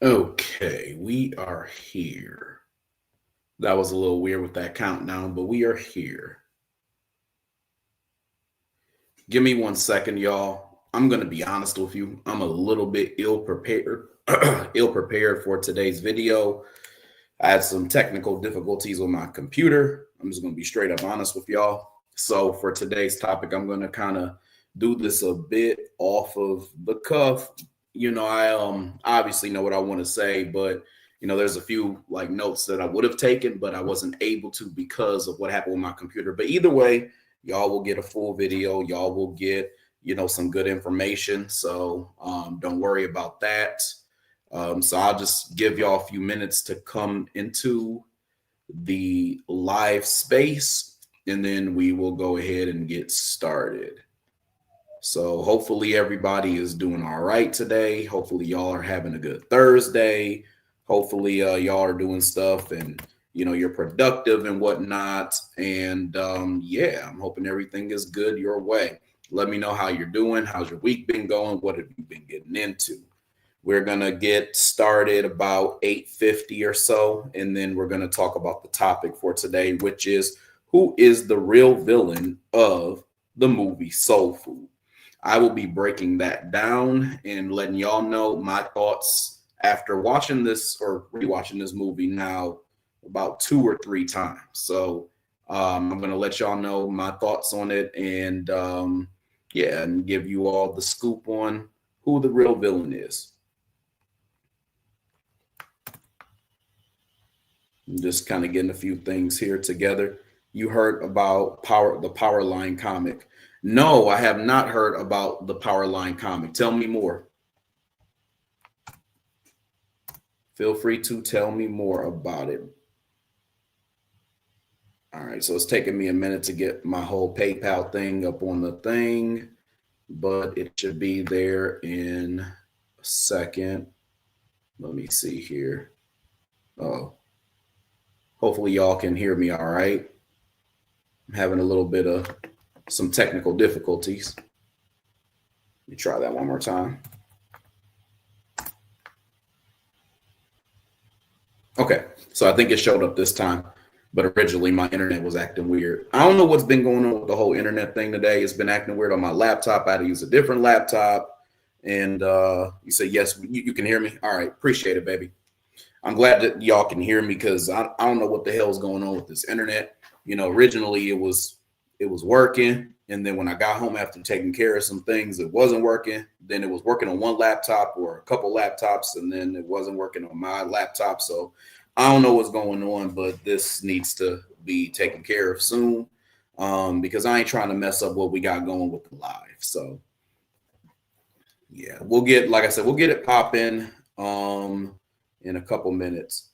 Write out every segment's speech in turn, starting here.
Okay, we are here. That was a little weird with that countdown, but we are here. Give me 1 second, y'all. I'm gonna be honest with you. I'm a little bit ill prepared, ill prepared for today's video. I had some technical difficulties with my computer. I'm just gonna be straight up honest with y'all. So for today's topic, I'm gonna kind of do this a bit off of the cuff. I obviously know what I want to say, but there's a few like notes that I would have taken, but I wasn't able to because of what happened with my computer. But either way, y'all will get a full video. Y'all will get some good information. So don't worry about that. So I'll just give y'all a few minutes to come into the live space, and then we will go ahead and get started. So hopefully everybody is doing all right today. Hopefully y'all are having a good Thursday. Hopefully y'all are doing stuff and you're productive and whatnot. And yeah, I'm hoping everything is good your way. Let me know how you're doing. How's your week been going? What have you been getting into? We're gonna get started about 8:50 or so, and then we're gonna talk about the topic for today, which is who is the real villain of the movie Soul Food. I will be breaking that down and letting y'all know my thoughts after watching this or rewatching this movie now about 2 or 3 times. So I'm going to let y'all know my thoughts on it and yeah, and give you all the scoop on who the real villain is. I'm just kind of getting a few things here together. You heard about the Powerline comic. No, I have not heard about the Powerline comic. Tell me more. Feel free to tell me more about it. All right, so it's taking me a minute to get my whole PayPal thing up on the thing, but it should be there in a second. Let me see here. Oh, hopefully y'all can hear me all right. I'm having a little bit of some technical difficulties. Let me try that one more time. Okay, so I think it showed up this time, but originally my internet was acting weird. I don't know what's been going on with the whole internet thing today. It's been acting weird on my laptop. I had to use a different laptop. And you say, yes, you can hear me. All right, appreciate it, baby. I'm glad that y'all can hear me because I don't know what the hell is going on with this internet. Originally it was working, and then when I got home after taking care of some things, it wasn't working. Then it was working on one laptop or a couple laptops, and then it wasn't working on my laptop. So I don't know what's going on, but this needs to be taken care of soon because I ain't trying to mess up what we got going with the live. So yeah, like I said, we'll get it popping in a couple minutes.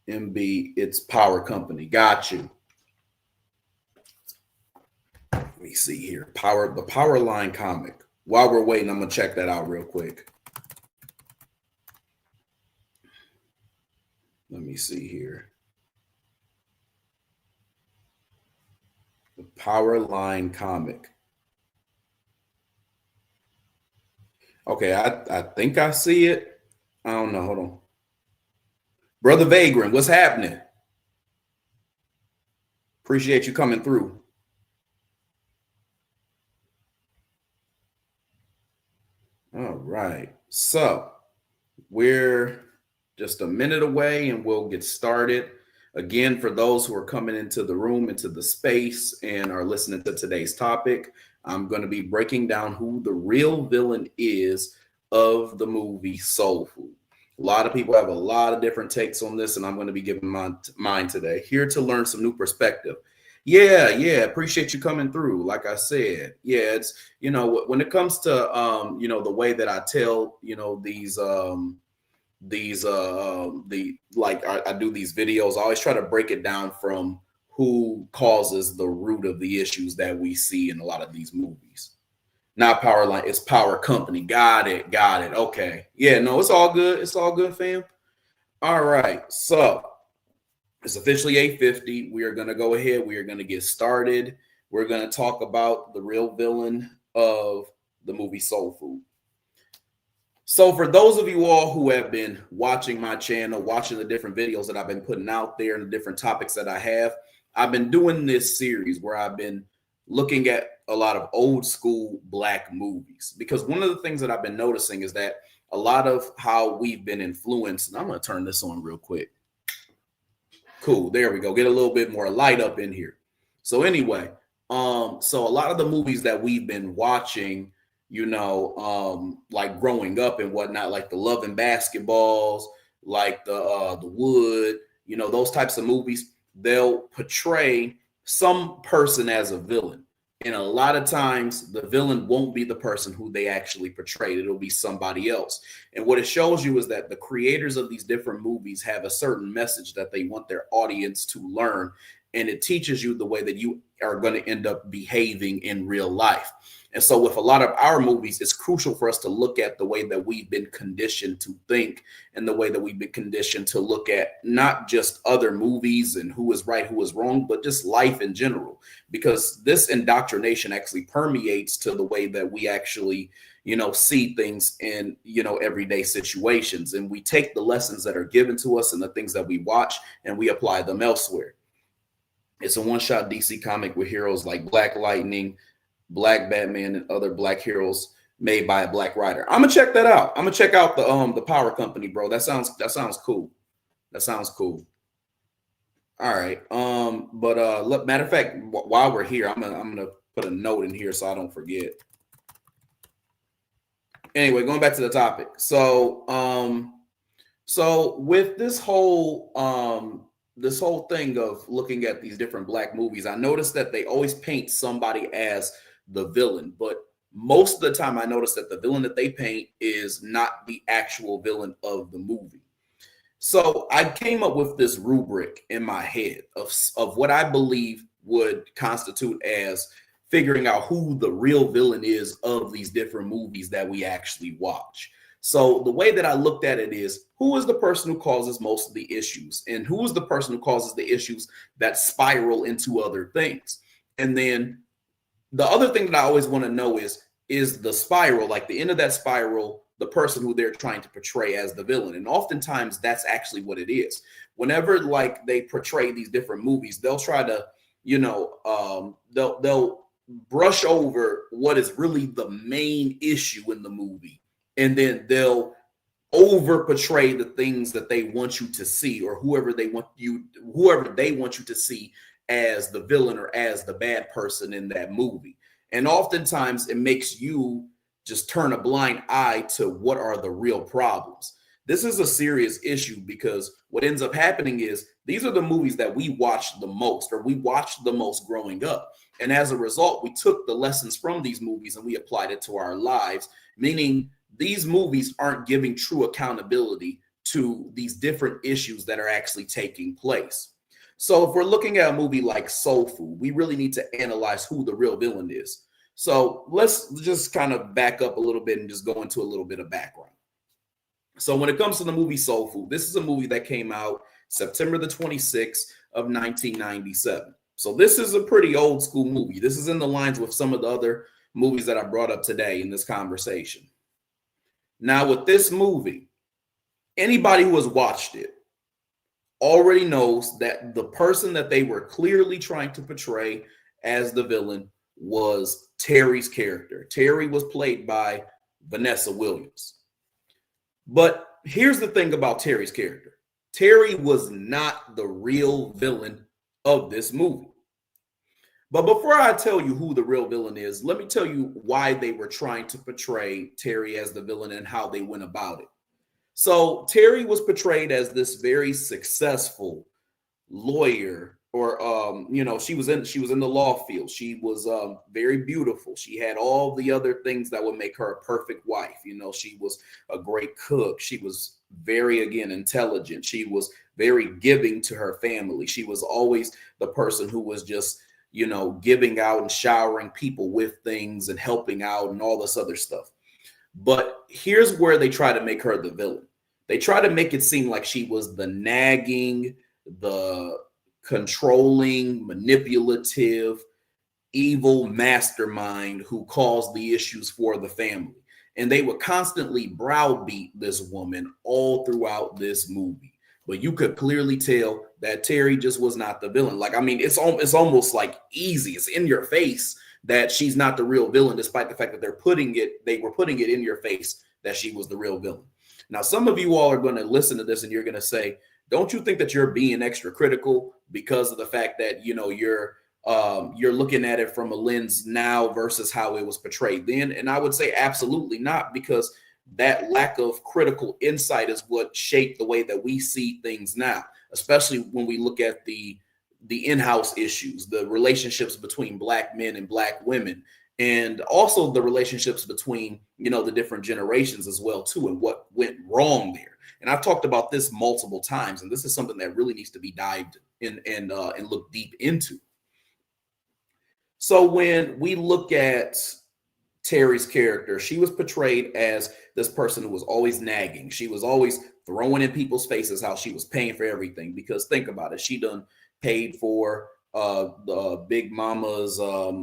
MB, it's Power Company. Got you. Let me see here. The Powerline comic. While we're waiting, I'm gonna check that out real quick. Let me see here. The Powerline comic. Okay, I think I see it. I don't know. Hold on. Brother Vagrant, what's happening? Appreciate you coming through. All right. So we're just a minute away and we'll get started. Again, for those who are coming into the room, into the space, and are listening to today's topic, I'm going to be breaking down who the real villain is of the movie Soul Food. A lot of people have a lot of different takes on this, and I'm going to be giving mine today. Here to learn some new perspective. Yeah, appreciate you coming through. Like I said, yeah, it's when it comes to the way that I tell I do these videos. I always try to break it down from who causes the root of the issues that we see in a lot of these movies. Not Power Line, it's Power Company. Got it. Okay. Yeah, no, it's all good. It's all good, fam. All right. So it's officially 8:50. We are gonna go ahead. We are gonna get started. We're gonna talk about the real villain of the movie Soul Food. So for those of you all who have been watching my channel, watching the different videos that I've been putting out there and the different topics that I have, I've been doing this series where I've been looking at a lot of old school Black movies. Because one of the things that I've been noticing is that a lot of how we've been influenced, and I'm going to turn this on real quick. Cool, there we go. Get a little bit more light up in here. So anyway, so a lot of the movies that we've been watching, like growing up and whatnot, like the Love and Basketballs, like the Wood, those types of movies, they'll portray some person as a villain. And a lot of times the villain won't be the person who they actually portrayed. It'll be somebody else. And what it shows you is that the creators of these different movies have a certain message that they want their audience to learn. And it teaches you the way that you are going to end up behaving in real life. And so with a lot of our movies, it's crucial for us to look at the way that we've been conditioned to think and the way that we've been conditioned to look at not just other movies and who is right, who is wrong, but just life in general, because this indoctrination actually permeates to the way that we actually, see things in, everyday situations. And we take the lessons that are given to us and the things that we watch and we apply them elsewhere. It's a one-shot DC comic with heroes like Black Lightning, Black Batman, and other Black heroes made by a Black writer. I'm gonna check that out. I'm gonna check out the Power Company, bro. That sounds cool. That sounds cool. All right. Look, matter of fact, while we're here, I'm gonna put a note in here so I don't forget. Anyway, going back to the topic. So with this whole thing of looking at these different Black movies, I noticed that they always paint somebody as the villain, but most of the time I notice that the villain that they paint is not the actual villain of the movie. So I came up with this rubric in my head of what I believe would constitute as figuring out who the real villain is of these different movies that we actually watch. So the way that I looked at it is, who is the person who causes most of the issues, and who is the person who causes the issues that spiral into other things? And then the other thing that I always want to know is the spiral, like the end of that spiral, the person who they're trying to portray as the villain. And oftentimes that's actually what it is. Whenever like they portray these different movies, they'll try to, they'll brush over what is really the main issue in the movie. And then they'll over portray the things that they want you to see, or whoever they want you to see as the villain or as the bad person in that movie. And oftentimes it makes you just turn a blind eye to what are the real problems. This is a serious issue because what ends up happening is these are the movies that we watched the most, or we watched the most growing up. And as a result, we took the lessons from these movies and we applied it to our lives, meaning these movies aren't giving true accountability to these different issues that are actually taking place. So if we're looking at a movie like Soul Food, we really need to analyze who the real villain is. So let's just kind of back up a little bit and just go into a little bit of background. So when it comes to the movie Soul Food, this is a movie that came out September the 26th of 1997. So this is a pretty old school movie. This is in the lines with some of the other movies that I brought up today in this conversation. Now with this movie, anybody who has watched it already knows that the person that they were clearly trying to portray as the villain was Terry's character. Terry was played by Vanessa Williams. But here's the thing about Terry's character. Terry was not the real villain of this movie. But before I tell you who the real villain is, let me tell you why they were trying to portray Terry as the villain and how they went about it. So Terry was portrayed as this very successful lawyer, or she was in the law field. She was very beautiful. She had all the other things that would make her a perfect wife. She was a great cook. She was very, again, intelligent. She was very giving to her family. She was always the person who was just, giving out and showering people with things and helping out and all this other stuff. But here's where they try to make her the villain. They try to make it seem like she was the nagging, the controlling, manipulative, evil mastermind who caused the issues for the family. And they would constantly browbeat this woman all throughout this movie. But you could clearly tell that Terry just was not the villain. Like, I mean, it's almost like easy. It's in your face that she's not the real villain, despite the fact that they were putting it in your face that she was the real villain. Now, some of you all are going to listen to this and you're going to say, don't you think that you're being extra critical because of the fact that, you know, you're looking at it from a lens now versus how it was portrayed then? And I would say absolutely not, because that lack of critical insight is what shaped the way that we see things now, especially when we look at the in-house issues, the relationships between Black men and Black women, and also the relationships between, you know, the different generations as well too, and what went wrong there. And I've talked about this multiple times, and this is something that really needs to be dived in and look deep into. So when we look at Terry's character, she was portrayed as this person who was always nagging. She was always throwing in people's faces how she was paying for everything. Because think about it, she done paid for the Big Mama's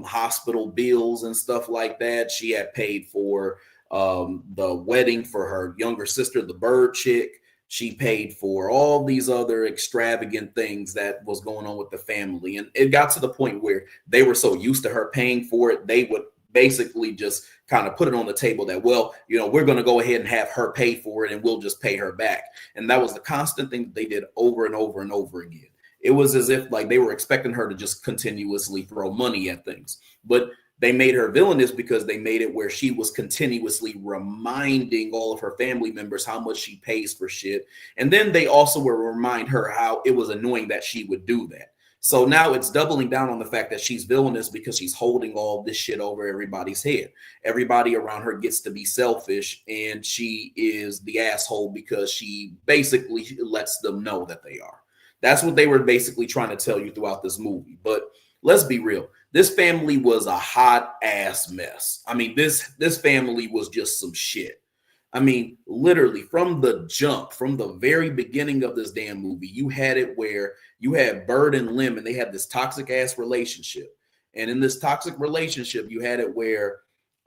hospital bills and stuff like that. She had paid for the wedding for her younger sister, the bird chick. She paid for all these other extravagant things that was going on with the family. And it got to the point where they were so used to her paying for it, they would basically just kind of put it on the table that, well, you know, we're going to go ahead and have her pay for it and we'll just pay her back. And that was the constant thing that they did over and over and over again. It was as if like they were expecting her to just continuously throw money at things. But they made her villainous because they made it where she was continuously reminding all of her family members how much she pays for shit. And then they also would remind her how it was annoying that she would do that. So now it's doubling down on the fact that she's villainous because she's holding all this shit over everybody's head. Everybody around her gets to be selfish, and she is the asshole because she basically lets them know that they are. That's what they were basically trying to tell you throughout this movie. But let's be real. This family was a hot ass mess. I mean, this family was just some shit. I mean, literally from the jump, from the very beginning of this damn movie, you had it where you had Bird and Lim, and they had this toxic ass relationship. And in this toxic relationship, you had it where,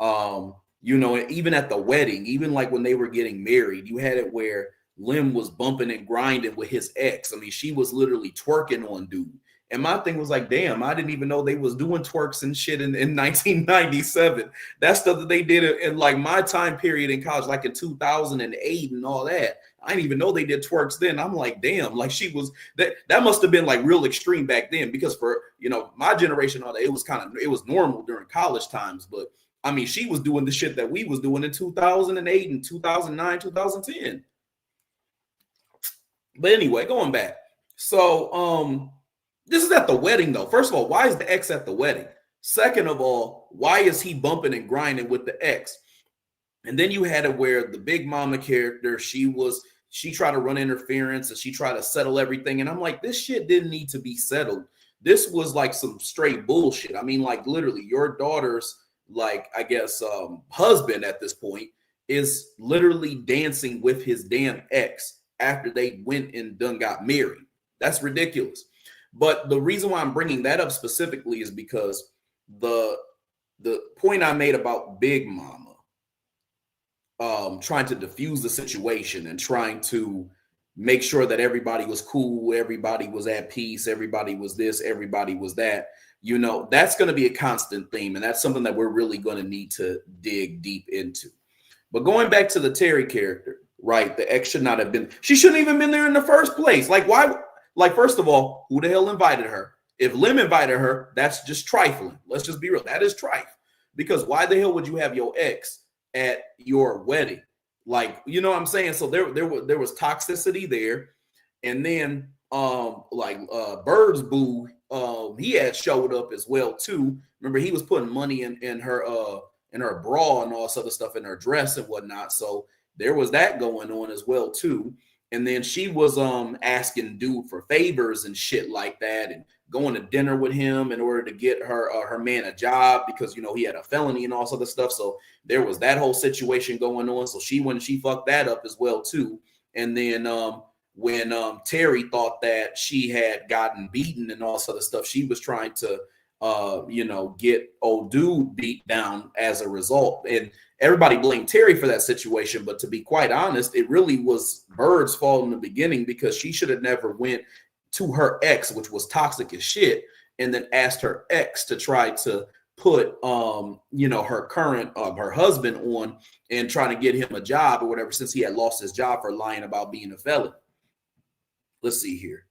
you know, even at the wedding, even like when they were getting married, you had it where Lim was bumping and grinding with his ex. I mean, she was literally twerking on dude. And my thing was like, damn, I didn't even know they was doing twerks and shit in 1997. That stuff that they did in like my time period in college, like in 2008 and all that. I didn't even know they did twerks then. I'm like, damn, like she was that must have been like real extreme back then, because for, you know, my generation, all that, it was normal during college times. But I mean, she was doing the shit that we was doing in 2008 and 2009, 2010. But anyway, going back. So, this is at the wedding, though. First of all, why is the ex at the wedding? Second of all, why is he bumping and grinding with the ex? And then you had it where the Big Mama character, she tried to run interference and she tried to settle everything. And I'm like, this shit didn't need to be settled. This was like some straight bullshit. I mean, like literally your daughter's, like, I guess, husband at this point is literally dancing with his damn ex after they went and done got married. That's ridiculous. But the reason why I'm bringing that up specifically is because the point I made about Big Mama trying to diffuse the situation and trying to make sure that everybody was cool, everybody was at peace, everybody was this, everybody was that, you know, that's going to be a constant theme. And that's something that we're really going to need to dig deep into. But going back to the Terry character, right? The ex should not have been, she shouldn't even been there in the first place. Like, why? Like, first of all, who the hell invited her? If Lim invited her, that's just trifling. Let's just be real. That is trifling. Because why the hell would you have your ex at your wedding? Like, you know what I'm saying? So there was toxicity there. And then Bird's boo, he had showed up as well too. Remember, he was putting money in her bra and all this other stuff, in her dress and whatnot. So there was that going on as well too. And then she was asking dude for favors and shit like that, and going to dinner with him in order to get her man a job because, you know, he had a felony and all this other stuff. So there was that whole situation going on. So she fucked that up as well too. And then when Terry thought that she had gotten beaten and all this other stuff, she was trying to get old dude beat down as a result. And everybody blamed Terry for that situation. But to be quite honest, it really was Bird's fault in the beginning, because she should have never went to her ex, which was toxic as shit, and then asked her ex to try to put her current her husband on and trying to get him a job or whatever, since he had lost his job for lying about being a felon. Let's see here.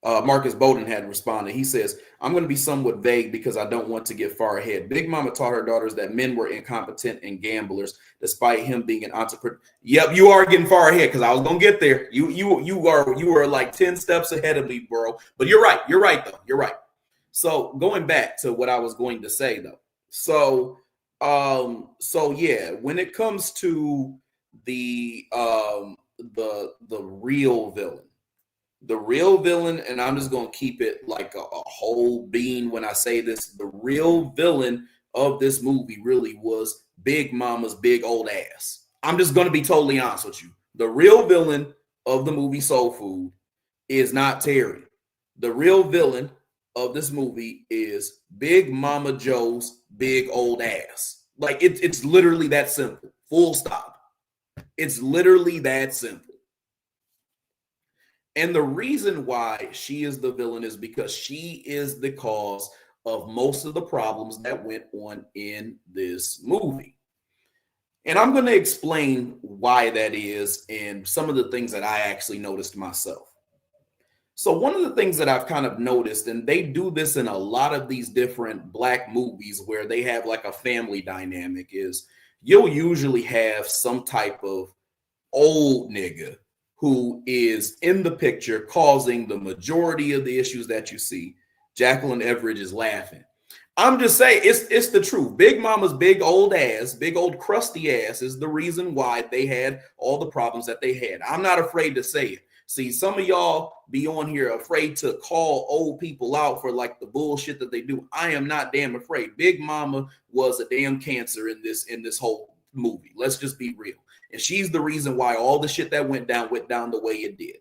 Marcus Bowden had responded. He says, I'm going to be somewhat vague because I don't want to get far ahead. Big Mama taught her daughters that men were incompetent and gamblers, despite him being an entrepreneur. Yep, you are getting far ahead, because I was going to get there. You are like 10 steps ahead of me, bro. But you're right. You're right, though. You're right. So going back to what I was going to say, though. So yeah, when it comes to the real villain, and I'm just going to keep it like a whole bean when I say this, the real villain of this movie really was Big Mama's big old ass. I'm just going to be totally honest with you. The real villain of the movie Soul Food is not Terry. The real villain of this movie is Big Mama Joe's big old ass. Like, it's literally that simple. Full stop. It's literally that simple. And the reason why she is the villain is because she is the cause of most of the problems that went on in this movie. And I'm going to explain why that is and some of the things that I actually noticed myself. So one of the things that I've kind of noticed, and they do this in a lot of these different Black movies where they have like a family dynamic, is you'll usually have some type of old nigga who is in the picture causing the majority of the issues that you see. Jacqueline Everidge is laughing. I'm just saying, it's the truth. Big Mama's big old ass, big old crusty ass is the reason why they had all the problems that they had. I'm not afraid to say it. See, some of y'all be on here afraid to call old people out for like the bullshit that they do. I am not damn afraid. Big Mama was a damn cancer in this whole movie. Let's just be real. And she's the reason why all the shit that went down the way it did.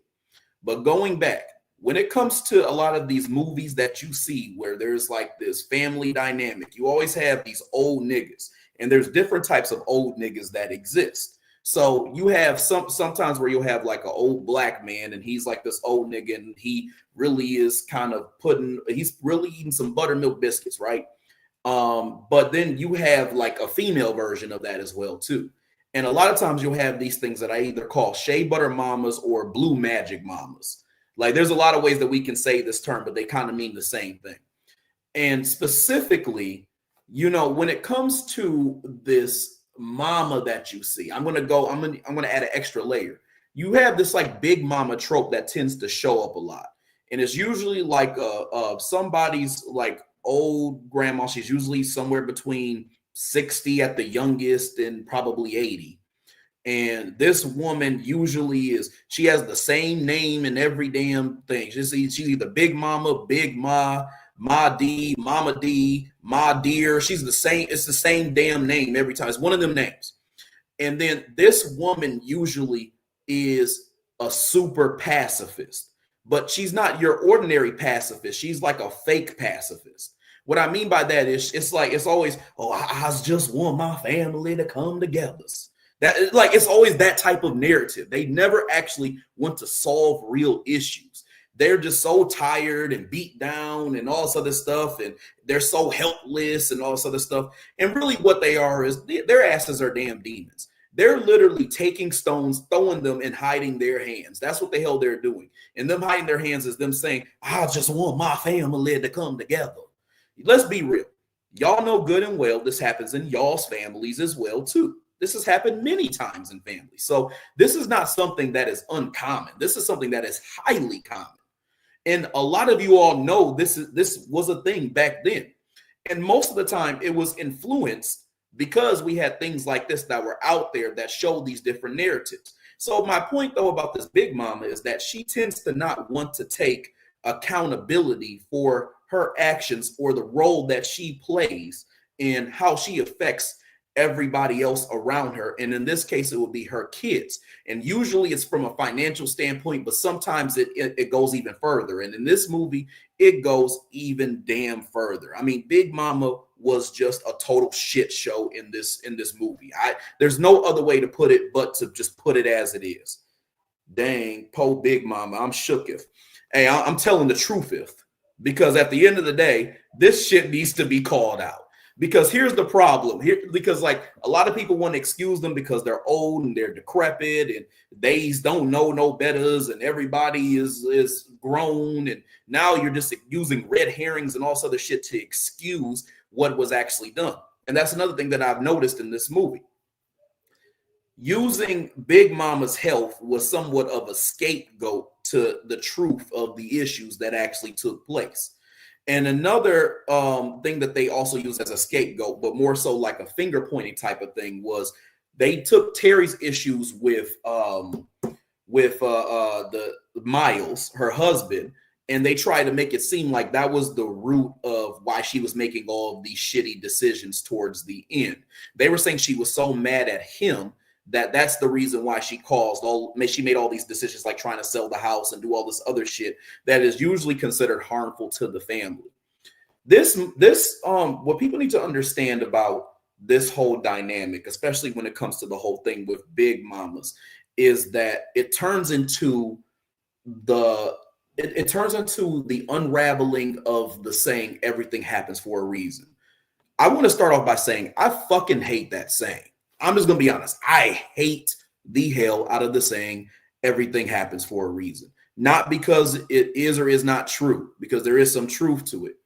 But going back, when it comes to a lot of these movies that you see where there's like this family dynamic, you always have these old niggas. And there's different types of old niggas that exist. So you have sometimes where you'll have like an old Black man, and he's like this old nigga, and he really is kind of he's really eating some buttermilk biscuits, right? But then you have like a female version of that as well too. And a lot of times you'll have these things that I either call shea butter mamas or blue magic mamas. Like, there's a lot of ways that we can say this term, but they kind of mean the same thing. And specifically, when it comes to this mama that you see, I'm gonna add an extra layer. You have this like big mama trope that tends to show up a lot, and it's usually like somebody's like old grandma. She's usually somewhere between 60 at the youngest and probably 80. And this woman usually she has the same name in every damn thing. She's either Big Mama, Big Ma, Ma D, Mama D, Ma Dear. She's the same. It's the same damn name every time. It's one of them names. And then this woman usually is a super pacifist, but she's not your ordinary pacifist. She's like a fake pacifist. What I mean by that is it's always, oh, I just want my family to come together. That, like, it's always that type of narrative. They never actually want to solve real issues. They're just so tired and beat down and all this other stuff, and they're so helpless and all this other stuff. And really what they are is their asses are damn demons. They're literally taking stones, throwing them, and hiding their hands. That's what the hell they're doing. And them hiding their hands is them saying, I just want my family to come together. Let's be real. Y'all know good and well this happens in y'all's families as well, too. This has happened many times in families. So this is not something that is uncommon. This is something that is highly common. And a lot of you all know this was a thing back then. And most of the time it was influenced because we had things like this that were out there that showed these different narratives. So my point, though, about this Big Mama is that she tends to not want to take accountability for her actions or the role that she plays in how she affects everybody else around her. And in this case, it would be her kids. And usually it's from a financial standpoint, but sometimes it goes even further. And in this movie, it goes even damn further. I mean, Big Mama was just a total shit show in this movie. There's no other way to put it but to just put it as it is. Dang, po Big Mama, I'm shooketh. Hey, I'm telling the truth, because at the end of the day, this shit needs to be called out. Because here's the problem here, because like a lot of people want to excuse them because they're old and they're decrepit and they don't know no betters and everybody is grown, and now you're just using red herrings and all this other shit to excuse what was actually done. And that's another thing that I've noticed in this movie. Using Big Mama's health was somewhat of a scapegoat to the truth of the issues that actually took place. And another thing that they also used as a scapegoat, but more so like a finger pointing type of thing, was they took Terry's issues with the Miles, her husband, and they tried to make it seem like that was the root of why she was making all of these shitty decisions towards the end. They were saying she was so mad at him that's the reason why she made all these decisions, like trying to sell the house and do all this other shit that is usually considered harmful to the family. What people need to understand about this whole dynamic, especially when it comes to the whole thing with Big Mamas, is that it turns into the unraveling of the saying everything happens for a reason. I want to start off by saying I fucking hate that saying. I'm just going to be honest. I hate the hell out of the saying everything happens for a reason. Not because it is or is not true, because there is some truth to it.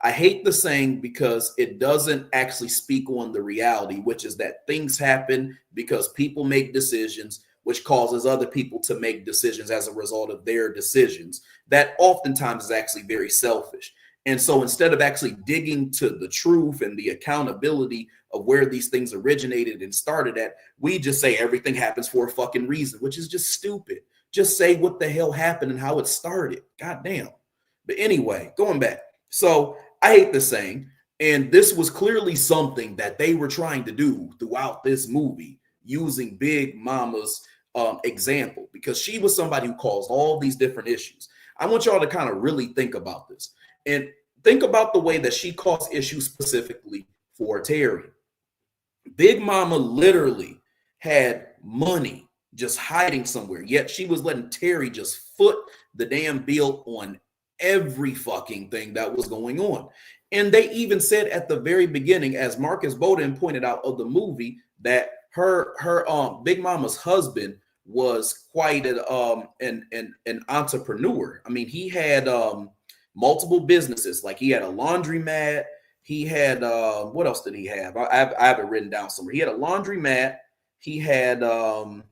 I hate the saying because it doesn't actually speak on the reality, which is that things happen because people make decisions, which causes other people to make decisions as a result of their decisions. That oftentimes is actually very selfish. And so instead of actually digging to the truth and the accountability of where these things originated and started at, we just say everything happens for a fucking reason, which is just stupid. Just say what the hell happened and how it started. God damn. But anyway, going back. So I hate the saying, and this was clearly something that they were trying to do throughout this movie, using Big Mama's example, because she was somebody who caused all these different issues. I want y'all to kind of really think about this and think about the way that she caused issues specifically for Terry. Big Mama literally had money just hiding somewhere, yet she was letting Terry just foot the damn bill on every fucking thing that was going on. And they even said at the very beginning, as Marcus Bowden pointed out of the movie, that her Big Mama's husband was quite an entrepreneur. I mean, he had multiple businesses. Like he had a laundromat. He had what else did he have? I have it written down somewhere. He had a laundromat. He had a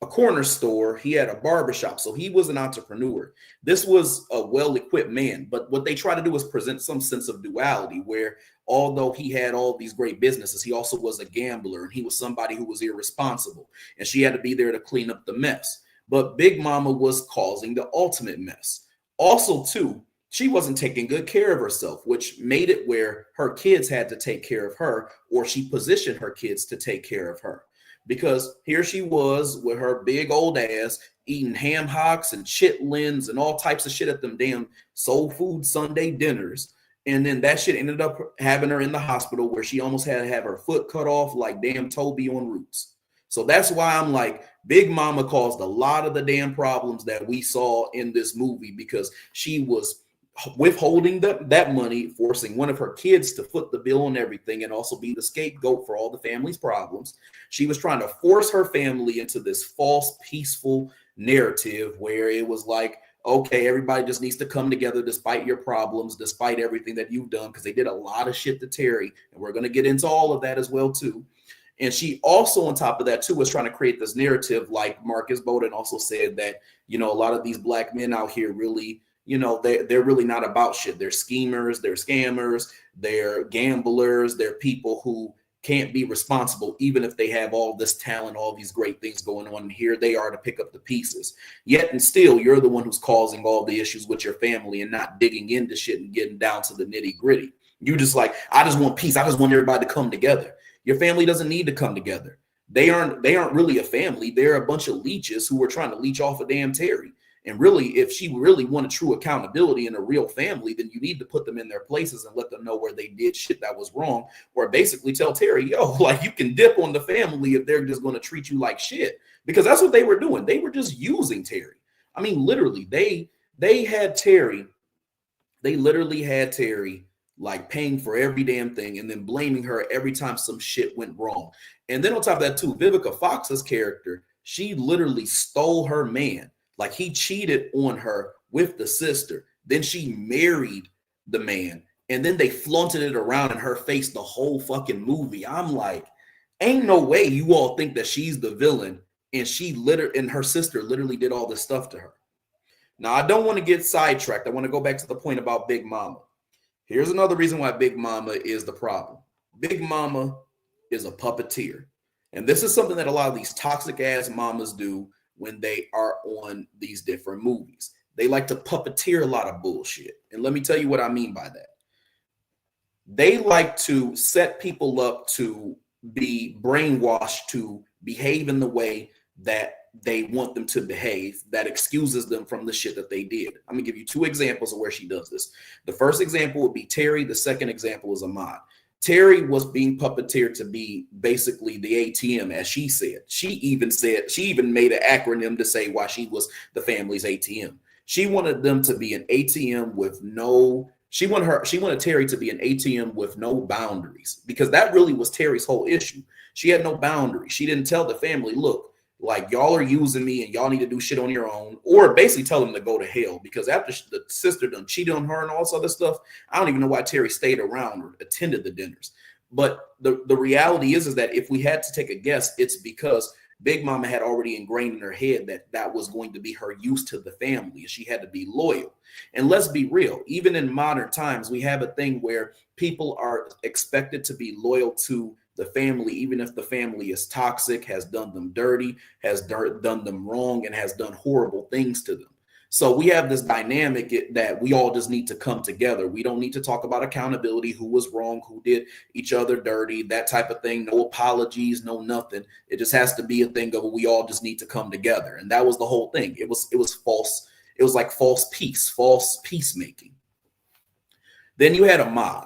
corner store. He had a barbershop. So he was an entrepreneur. This was a well-equipped man. But what they try to do is present some sense of duality, where although he had all these great businesses, he also was a gambler, and he was somebody who was irresponsible, and she had to be there to clean up the mess. But Big Mama was causing the ultimate mess. Also, too, she wasn't taking good care of herself, which made it where her kids had to take care of her, or she positioned her kids to take care of her. Because here she was with her big old ass eating ham hocks and chitlins and all types of shit at them damn soul food Sunday dinners. And then that shit ended up having her in the hospital, where she almost had to have her foot cut off like damn Toby on Roots. So that's why I'm like, Big Mama caused a lot of the damn problems that we saw in this movie, because she was withholding that money, forcing one of her kids to foot the bill on everything and also be the scapegoat for all the family's problems. She was trying to force her family into this false, peaceful narrative where it was like, okay, everybody just needs to come together despite your problems, despite everything that you've done, because they did a lot of shit to Terry, and we're going to get into all of that as well too. And she also, on top of that too, was trying to create this narrative, like Marcus Bowden also said, that, you know, a lot of these black men out here really, you know, they're really not about shit. They're schemers, they're scammers, they're gamblers, they're people who can't be responsible, even if they have all this talent, all these great things going on. And here they are to pick up the pieces. Yet and still, you're the one who's causing all the issues with your family and not digging into shit and getting down to the nitty gritty. You just like, I just want peace. I just want everybody to come together. Your family doesn't need to come together. They aren't really a family. They're a bunch of leeches who were trying to leech off of damn Terry. And really, if she really wanted true accountability in a real family, then you need to put them in their places and let them know where they did shit that was wrong, or basically tell Terry, yo, like, you can dip on the family if they're just going to treat you like shit, because that's what they were doing. They were just using Terry. I mean, literally, they had Terry. They literally had Terry like paying for every damn thing and then blaming her every time some shit went wrong. And then on top of that too, Vivica Fox's character, she literally stole her man. Like, he cheated on her with the sister. Then she married the man. And then they flaunted it around in her face the whole fucking movie. I'm like, ain't no way you all think that she's the villain and and her sister literally did all this stuff to her. Now, I don't want to get sidetracked. I want to go back to the point about Big Mama. Here's another reason why Big Mama is the problem. Big Mama is a puppeteer. And this is something that a lot of these toxic ass mamas do when they are on these different movies. They like to puppeteer a lot of bullshit. And let me tell you what I mean by that. They like to set people up to be brainwashed to behave in the way that they want them to behave, that excuses them from the shit that they did. I'm gonna give you two examples of where she does this. The first example would be Terry. The second example is Ahmad. Terry was being puppeteered to be basically the ATM, as she said. She even made an acronym to say why she was the family's ATM. She wanted them to be an ATM with no, she wanted Terry to be an ATM with no boundaries, because that really was Terry's whole issue. She had no boundaries. She didn't tell the family, look, like, y'all are using me and y'all need to do shit on your own, or basically tell them to go to hell, because after the sister done cheated on her and all this other stuff, I don't even know why Terry stayed around or attended the dinners. But the reality is that if we had to take a guess, it's because Big Mama had already ingrained in her head that that was going to be her use to the family. She had to be loyal. And let's be real, even in modern times, we have a thing where people are expected to be loyal to the family, even if the family is toxic, has done them dirty, has done them wrong, and has done horrible things to them. So we have this dynamic that we all just need to come together. We don't need to talk about accountability, who was wrong, who did each other dirty, that type of thing. No apologies, no nothing. It just has to be a thing of we all just need to come together. And that was the whole thing. It was false. It was like false peacemaking. Then you had Ahmad.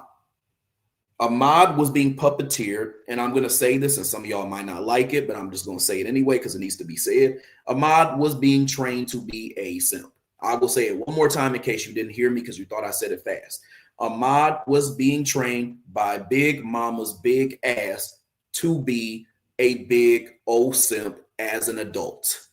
Ahmad was being puppeteered, and I'm going to say this, and some of y'all might not like it, but I'm just going to say it anyway because it needs to be said. Ahmad was being trained to be a simp. I will say it one more time in case you didn't hear me because you thought I said it fast. Ahmad was being trained by Big Mama's big ass to be a big old simp as an adult.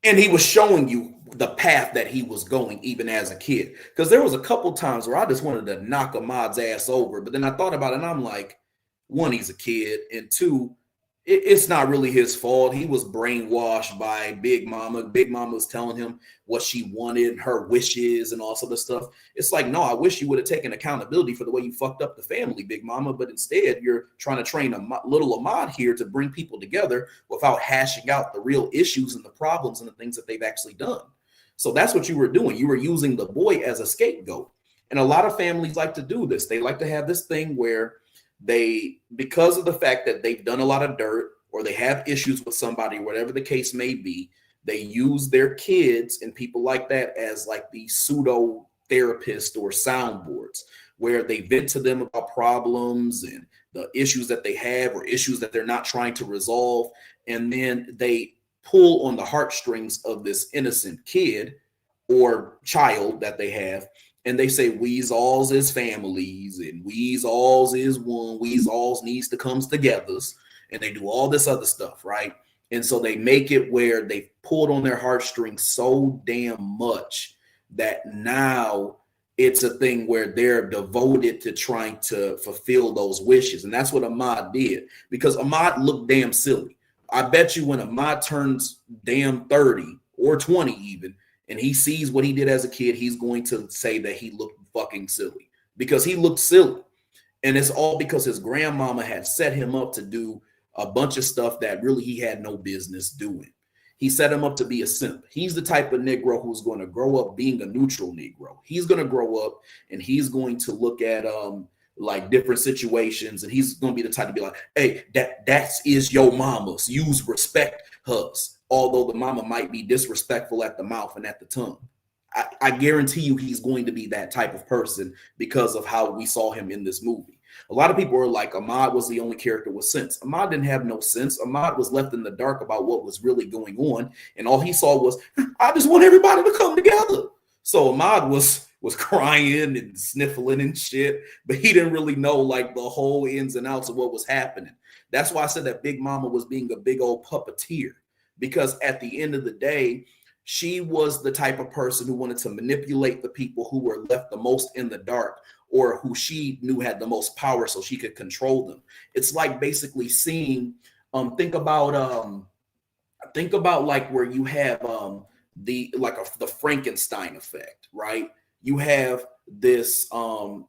And he was showing you the path that he was going even as a kid. Because there was a couple times where I just wanted to knock Ahmad's ass over. But then I thought about it and I'm like, one, he's a kid. And two, it's not really his fault. He was brainwashed by Big Mama. Big Mama was telling him what she wanted, her wishes and all sort of stuff. It's like, no, I wish you would have taken accountability for the way you fucked up the family, Big Mama. But instead, you're trying to train a little Ahmad here to bring people together without hashing out the real issues and the problems and the things that they've actually done. So that's what you were doing. You were using the boy as a scapegoat. And a lot of families like to do this. They like to have this thing where they, because of the fact that they've done a lot of dirt or they have issues with somebody, whatever the case may be, they use their kids and people like that as like the pseudo therapist or soundboards, where they vent to them about problems and the issues that they have or issues that they're not trying to resolve. And then they pull on the heartstrings of this innocent kid or child that they have. And they say, we's alls is families and we's alls is one, we's alls needs to comes together. And they do all this other stuff, right? And so they make it where they pulled on their heartstrings so damn much that now it's a thing where they're devoted to trying to fulfill those wishes. And that's what Ahmad did, because Ahmad looked damn silly. I bet you when Ahmad turns damn 30 or 20 even, and he sees what he did as a kid, he's going to say that he looked fucking silly, because he looked silly. And it's all because his grandmama had set him up to do a bunch of stuff that really he had no business doing. He set him up to be a simp. He's the type of Negro who's going to grow up being a neutral Negro. He's going to grow up and he's going to look at like different situations, and he's gonna be the type to be like, hey, that's is your mama's. Use respect hers. Although the mama might be disrespectful at the mouth and at the tongue. I guarantee you he's going to be that type of person because of how we saw him in this movie. A lot of people are like, Ahmad was the only character with sense. Ahmad didn't have no sense. Ahmad was left in the dark about what was really going on, and all he saw was, I just want everybody to come together. So Ahmad was crying and sniffling and shit, but he didn't really know like the whole ins and outs of what was happening. That's why I said that Big Mama was being a big old puppeteer, because at the end of the day, she was the type of person who wanted to manipulate the people who were left the most in the dark, or who she knew had the most power so she could control them. It's like basically seeing, think about like where you have the Frankenstein effect, right? You have this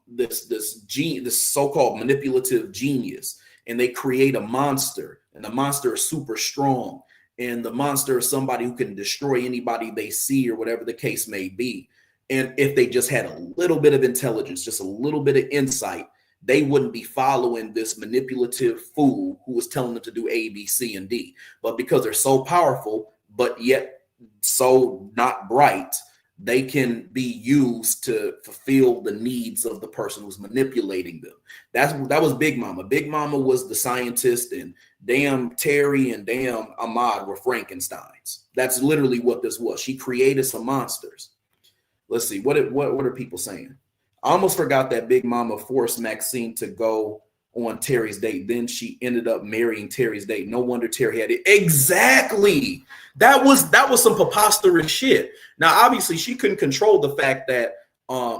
this so-called manipulative genius, and they create a monster, and the monster is super strong, and the monster is somebody who can destroy anybody they see, or whatever the case may be. And if they just had a little bit of intelligence, just a little bit of insight, they wouldn't be following this manipulative fool who was telling them to do A, B, C, and D. But because they're so powerful, but yet so not bright, they can be used to fulfill the needs of the person who's manipulating them. That was Big Mama. Big Mama was the scientist, and damn Terry and damn Ahmad were Frankensteins. That's literally what this was. She created some monsters. Let's see, what are people saying? I almost forgot that Big Mama forced Maxine to go on Terry's date. Then she ended up marrying Terry's date. No wonder Terry had it. Exactly. That was some preposterous shit. Now, obviously, she couldn't control the fact that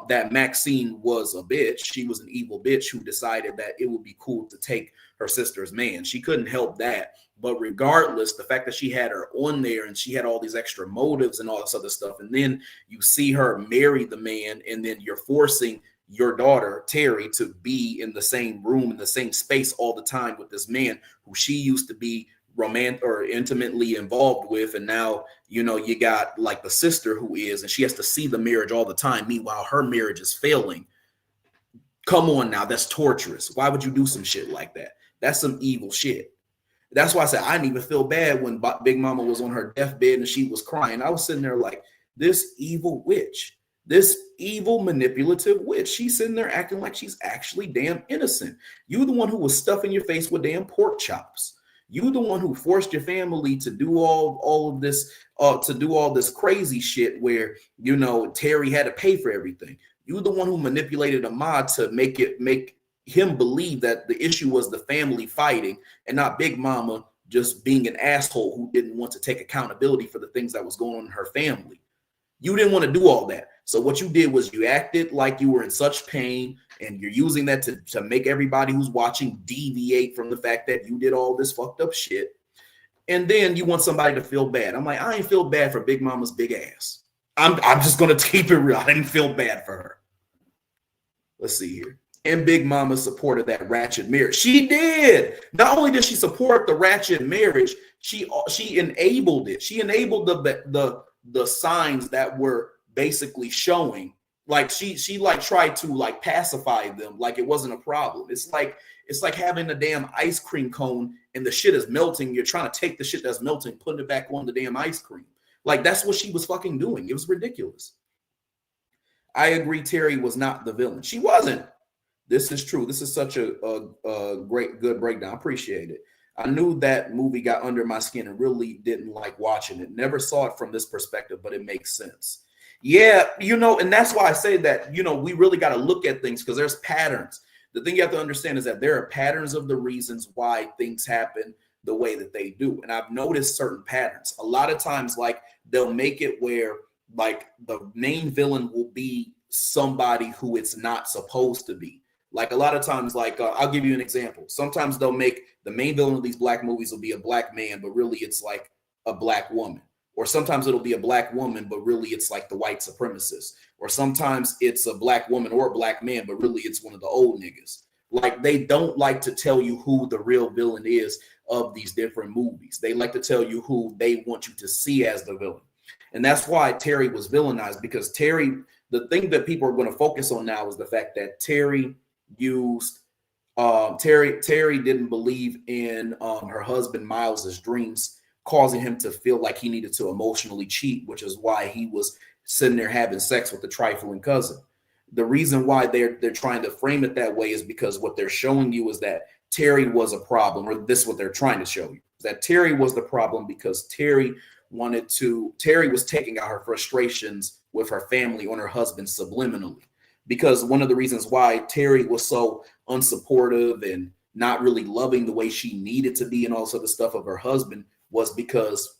that Maxine was a bitch. She was an evil bitch who decided that it would be cool to take her sister's man. She couldn't help that. But regardless, the fact that she had her on there and she had all these extra motives and all this other stuff, and then you see her marry the man, and then you're forcing your daughter Terry to be in the same room, in the same space all the time with this man who she used to be romantic or intimately involved with, and now you got like the sister who is, and she has to see the marriage all the time. Meanwhile, her marriage is failing. Come on now, that's torturous. Why would you do some shit like that? That's some evil shit. That's why I said I didn't even feel bad when Big Mama was on her deathbed and she was crying. I was sitting there like, this evil witch, this evil manipulative witch, she's sitting there acting like she's actually damn innocent. You the one who was stuffing your face with damn pork chops. You the one who forced your family to do all of this, to do all this crazy shit where Terry had to pay for everything. You the one who manipulated Ahmad to make him believe that the issue was the family fighting and not Big Mama just being an asshole who didn't want to take accountability for the things that was going on in her family. You didn't want to do all that. So what you did was you acted like you were in such pain, and you're using that to make everybody who's watching deviate from the fact that you did all this fucked up shit. And then you want somebody to feel bad. I'm like, I ain't feel bad for Big Mama's big ass. I'm just going to keep it real. I didn't feel bad for her. Let's see here. And Big Mama supported that ratchet marriage. She did. Not only did she support the ratchet marriage, she enabled it. She enabled the signs that were basically showing. Like she like tried to like pacify them like it wasn't a problem. It's like having a damn ice cream cone and the shit is melting. You're trying to take the shit that's melting, putting it back on the damn ice cream. Like that's what she was fucking doing. It was ridiculous. I agree Terry was not the villain. She wasn't. This is true. This is such a good breakdown. I appreciate it. I knew that movie got under my skin and really didn't like watching it. Never saw it from this perspective, but it makes sense. Yeah, and that's why I say that, we really got to look at things because there's patterns. The thing you have to understand is that there are patterns of the reasons why things happen the way that they do. And I've noticed certain patterns. A lot of times, like, they'll make it where, like, the main villain will be somebody who it's not supposed to be. Like a lot of times, like I'll give you an example. Sometimes they'll make the main villain of these black movies will be a black man, but really it's like a black woman. Or sometimes it'll be a black woman, but really it's like the white supremacist. Or sometimes it's a black woman or a black man, but really it's one of the old niggas. Like they don't like to tell you who the real villain is of these different movies. They like to tell you who they want you to see as the villain. And that's why Terry was villainized, because Terry, the thing that people are going to focus on now is the fact that Terry used Terry didn't believe in her husband Miles's dreams, causing him to feel like he needed to emotionally cheat, which is why he was sitting there having sex with the trifling cousin. The reason why they're trying to frame it that way is because what they're showing you is that Terry was a problem, or this is what they're trying to show you, that Terry was the problem because Terry was taking out her frustrations with her family on her husband subliminally. Because one of the reasons why Terry was so unsupportive and not really loving the way she needed to be and all this other stuff of her husband was because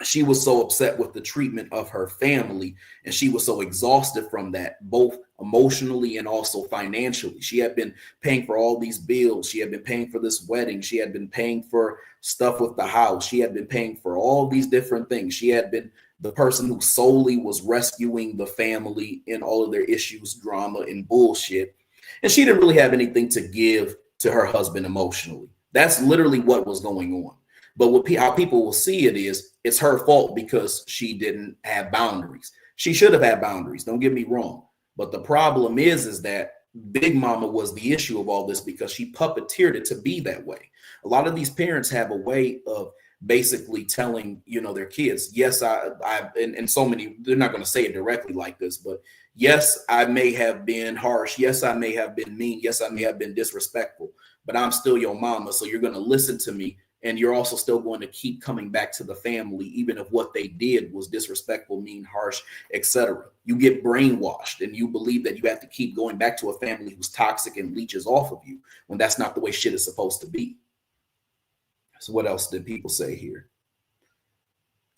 she was so upset with the treatment of her family, and she was so exhausted from that, both emotionally and also financially. She had been paying for all these bills. She had been paying for this wedding. She had been paying for stuff with the house. She had been paying for all these different things. She had been the person who solely was rescuing the family in all of their issues, drama, and bullshit. And she didn't really have anything to give to her husband emotionally. That's literally what was going on. But how people will see it is it's her fault because she didn't have boundaries. She should have had boundaries. Don't get me wrong. But the problem is that Big Mama was the issue of all this because she puppeteered it to be that way. A lot of these parents have a way of basically telling, their kids, yes, and so many, they're not going to say it directly like this, but yes, I may have been harsh. Yes, I may have been mean. Yes, I may have been disrespectful, but I'm still your mama. So you're going to listen to me. And you're also still going to keep coming back to the family, even if what they did was disrespectful, mean, harsh, etc. You get brainwashed and you believe that you have to keep going back to a family who's toxic and leeches off of you when that's not the way shit is supposed to be. So what else did people say here?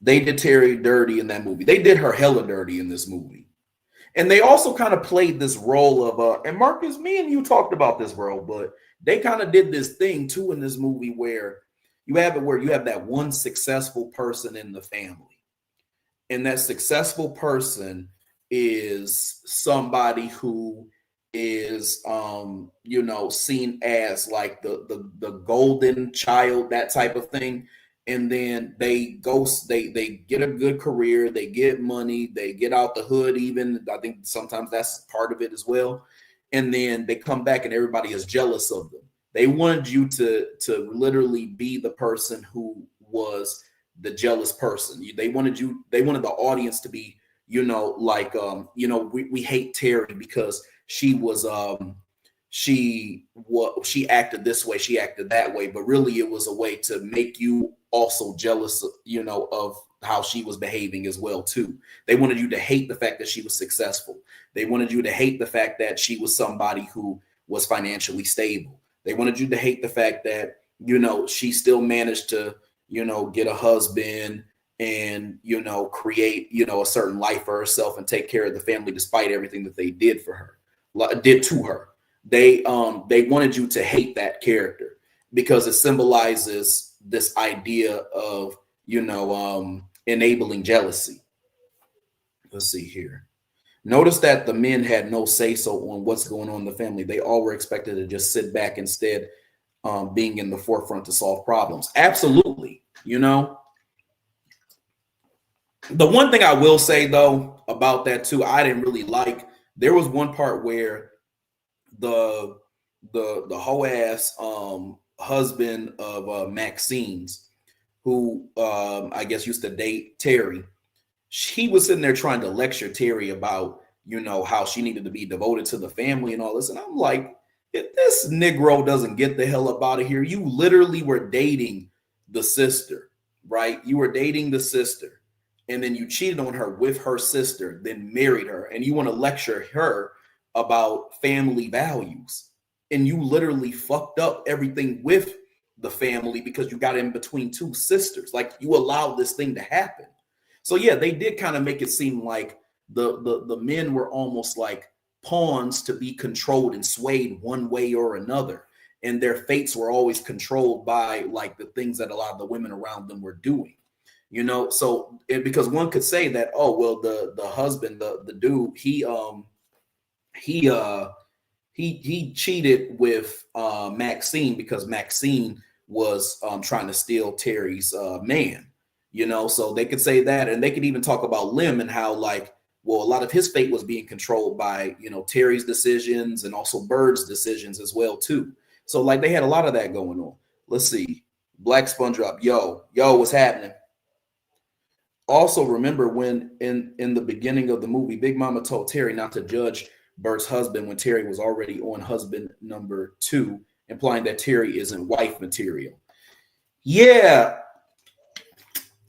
They did Terry dirty in that movie. They did her hella dirty in this movie. And they also kind of played this role of, and Marcus, me and you talked about this, bro, but they kind of did this thing too in this movie where you have that one successful person in the family. And that successful person is somebody who is seen as like the golden child, that type of thing. And then they get a good career, they get money, they get out the hood even. I think sometimes that's part of it as well. And then they come back and everybody is jealous of them. They wanted you to literally be the person who was the jealous person. They wanted the audience to be, we hate Terry because she acted this way, she acted that way, but really it was a way to make you also jealous, of how she was behaving as well too. They wanted you to hate the fact that she was successful. They wanted you to hate the fact that she was somebody who was financially stable. They wanted you to hate the fact that, she still managed to, get a husband and, create, a certain life for herself and take care of the family despite everything that they did to her. They wanted you to hate that character because it symbolizes this idea of, enabling jealousy. Let's see here. Notice that the men had no say-so on what's going on in the family. They all were expected to just sit back instead, being in the forefront to solve problems. Absolutely. The one thing I will say, though, about that, too, I didn't really like. There was one part where the hoe ass husband of Maxine's, who I guess used to date Terry, he was sitting there trying to lecture Terry about, how she needed to be devoted to the family and all this. And I'm like, if this Negro doesn't get the hell up out of here, you literally were dating the sister, right? You were dating the sister, and then you cheated on her with her sister, then married her, and you want to lecture her about family values. And you literally fucked up everything with the family because you got in between two sisters. Like, you allowed this thing to happen. So yeah, they did kind of make it seem like the men were almost like pawns to be controlled and swayed one way or another. And their fates were always controlled by like the things that a lot of the women around them were doing, So because one could say that, oh, well, the husband, the dude, he cheated with Maxine because Maxine was trying to steal Terry's man. So they could say that, and they could even talk about Lim and how like Well, a lot of his fate was being controlled by, Terry's decisions and also Bird's decisions as well too. So like they had a lot of that going on. Let's see. Black SpongeBob, yo, what's happening? Also, remember when in the beginning of the movie, Big Mama told Terry not to judge Bert's husband when Terry was already on husband number 2, implying that Terry isn't wife material. Yeah,